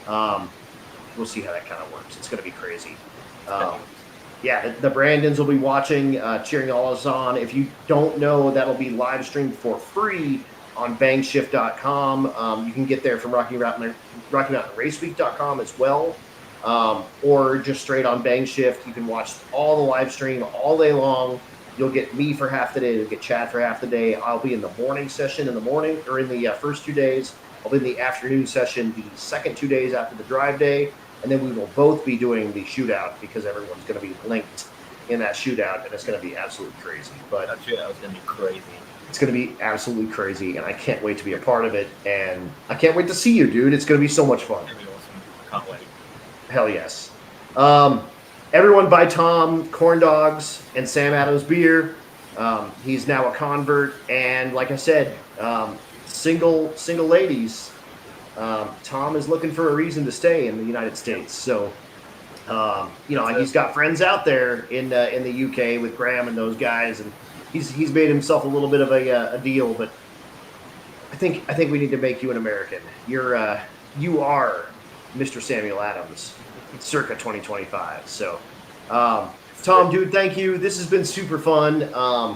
We'll see how that kind of works. It's going to be crazy. Yeah, the Brandons will be watching, cheering all us on. If you don't know, that'll be live streamed for free on bangshift.com. You can get there from RockyMountainRaceweek.com as well, or just straight on Bangshift. You can watch all the live stream all day long. You'll get me for half the day. You'll get Chad for half the day. I'll be in the morning session in the morning, or in the first 2 days. I'll be in the afternoon session the second 2 days after the drive day. And then we will both be doing the shootout, because everyone's going to be linked in that shootout, and it's going to be absolutely crazy. But that shootout is going to be crazy. It's going to be absolutely crazy, and I can't wait to be a part of it. And I can't wait to see you, dude. It's going to be so much fun. It's going to be awesome. I can't wait. Hell yes. Everyone buy Tom corn dogs and Sam Adams beer. He's now a convert, and like I said, single ladies. Tom is looking for a reason to stay in the United States. So, he's got friends out there in the UK with Graham and those guys, and he's made himself a little bit of a deal. But I think we need to make you an American. You are Mr. Samuel Adams, circa 2025. So, Tom, dude, thank you. This has been super fun.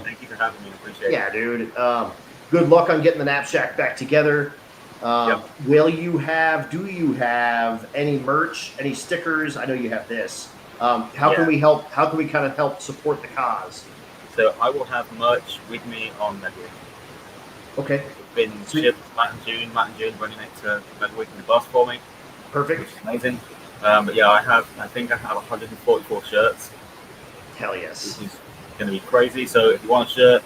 Thank you for having me. Appreciate it. Yeah, dude. Good luck on getting the knapsack back together. Do you have any merch, any stickers? I know you have this. How can we help? How can we kind of help support the cause? So I will have merch with me on MegaWeek. Okay. It's been shipped Matt and June bringing it to MegaWeek in the bus for me. Perfect. Which is amazing. But yeah, I think I have 144 shirts. Hell yes. Which is going to be crazy. So if you want a shirt,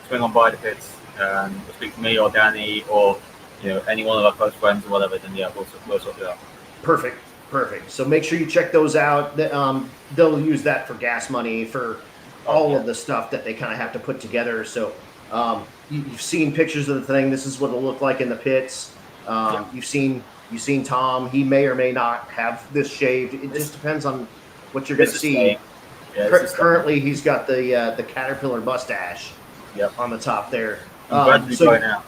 swing on by the pits and speak to me or Danny or any one of our close friends or whatever, then yeah, we'll sort it out. Perfect. So make sure you check those out. They'll use that for gas money, for all of the stuff that they kind of have to put together. So you've seen pictures of the thing. This is what it'll look like in the pits. You've seen Tom. He may or may not have this shaved. It just depends on what you're going to see. Currently, he's got the Caterpillar mustache on the top there. Now.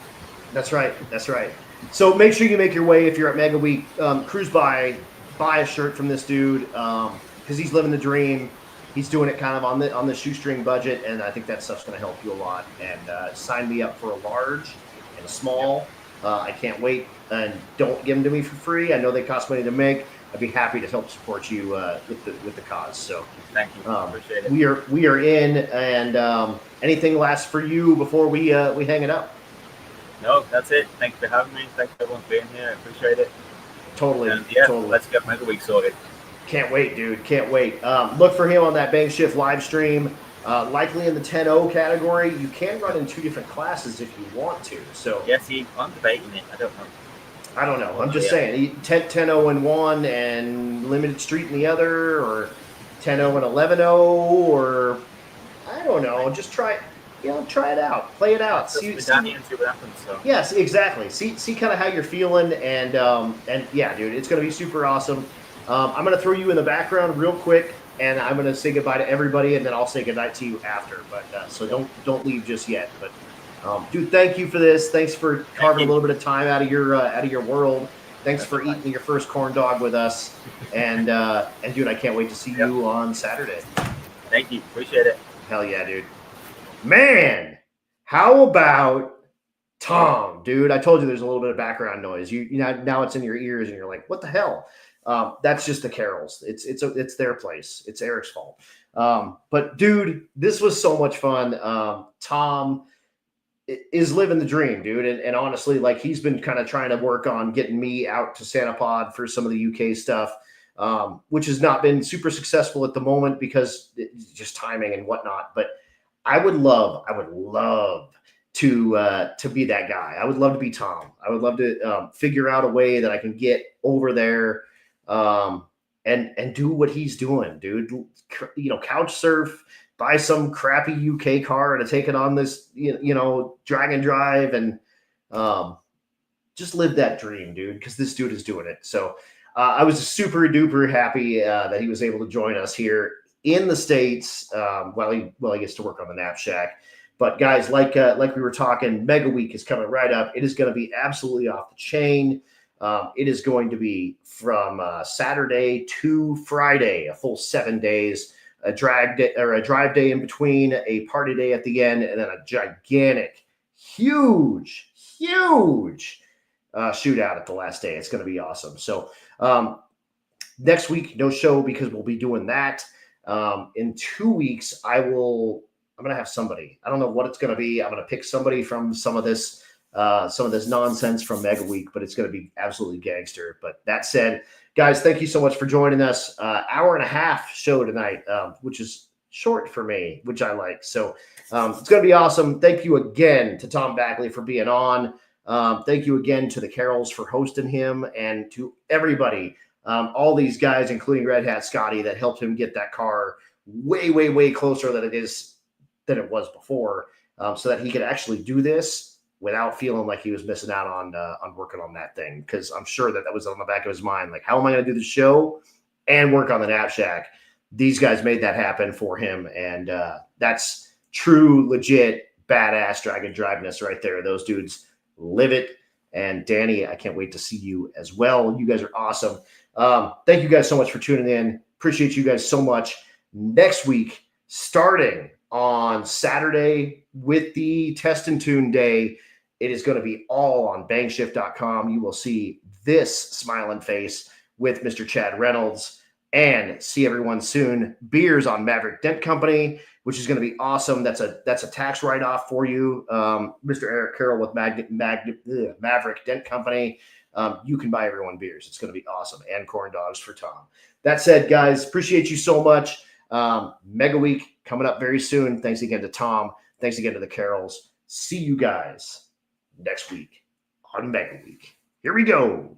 That's right. That's right. So make sure you make your way if you're at MegaWeek. Cruise by, buy a shirt from this dude because he's living the dream. He's doing it kind of on the shoestring budget, and I think that stuff's going to help you a lot. And sign me up for a large and a small. I can't wait. And don't give them to me for free. I know they cost money to make. I'd be happy to help support you with the cause. So thank you. Appreciate it. We are in. And anything last for you before we hang it up? No, that's it. Thank you for having me. Thanks for everyone being here. I appreciate it. Totally. And totally. Let's get MegaWeek sorted. Can't wait, dude. Can't wait. Look for him on that Bank Shift live stream. Likely in the 10-0 category. You can run in 2 different classes if you want to. So I'm debating it. I don't know. I'm just saying 10-0 in one and limited street in the other, or 10-0 and 11-0, or I don't know. Just try it out, play it out. See what happens. So. Yes, exactly. See kind of how you're feeling, and yeah, dude, it's gonna be super awesome. I'm gonna throw you in the background real quick, and I'm gonna say goodbye to everybody, and then I'll say goodnight to you after. But so don't leave just yet. But dude, thank you for this. Thanks for carving a little bit of time out of your world. Thanks for eating your first corn dog with us, and dude, I can't wait to see you on Saturday. Thank you, appreciate it. Hell yeah, dude. Man, how about Tom, dude? I told you there's a little bit of background noise. You know, now it's in your ears, and you're like, "What the hell?" That's just the Carrolls. It's their place. It's Eric's fault. But dude, this was so much fun. Tom is living the dream, dude, and honestly, like he's been kind of trying to work on getting me out to Santa Pod for some of the UK stuff, which has not been super successful at the moment because it's just timing and whatnot. But I would love to be that guy. I would love to be Tom. I would love to figure out a way that I can get over there and do what he's doing, dude. You know, couch surf, buy some crappy UK car to take it on this, drag and drive, and just live that dream, dude, because this dude is doing it. So I was super duper happy that he was able to join us here in the States while he gets to work on the Napshack. But guys, like we were talking, MegaWeek is coming right up. It is going to be absolutely off the chain. It is going to be from Saturday to Friday, a full 7 days, a drive day in between, a party day at the end, and then a gigantic, huge shootout at the last day. It's going to be awesome. So next week, no show because we'll be doing that. In 2 weeks, I'm going to have somebody. I don't know what it's going to be. I'm going to pick somebody from some of this nonsense from MegaWeek, but it's going to be absolutely gangster. But that said, guys, thank you so much for joining us. Hour and a half show tonight, which is short for me, which I like. So it's going to be awesome. Thank you again to Tom Bagguley for being on. Thank you again to the Carrolls for hosting him, and to everybody, all these guys, including Redhat Scotty, that helped him get that car way closer than it was before, so that he could actually do this without feeling like he was missing out on working on that thing. Because I'm sure that was on the back of his mind, like, how am I going to do the show and work on the Napshack? These guys made that happen for him, and that's true, legit, badass drag and driveness right there. Those dudes live it. And Danny, I can't wait to see you as well. You guys are awesome. Thank you guys so much for tuning in. Appreciate you guys so much. Next week, starting on Saturday with the Test and Tune Day, it is going to be all on bankshift.com. You will see this smiling face with Mr. Chad Reynolds, and see everyone soon. Beers on Maverick Dent Company, which is going to be awesome. That's a tax write-off for you. Mr. Eric Carroll with Maverick Dent Company. You can buy everyone beers. It's going to be awesome. And corn dogs for Tom. That said, guys, appreciate you so much. MegaWeek coming up very soon. Thanks again to Tom. Thanks again to the Carrolls. See you guys next week on MegaWeek. Here we go.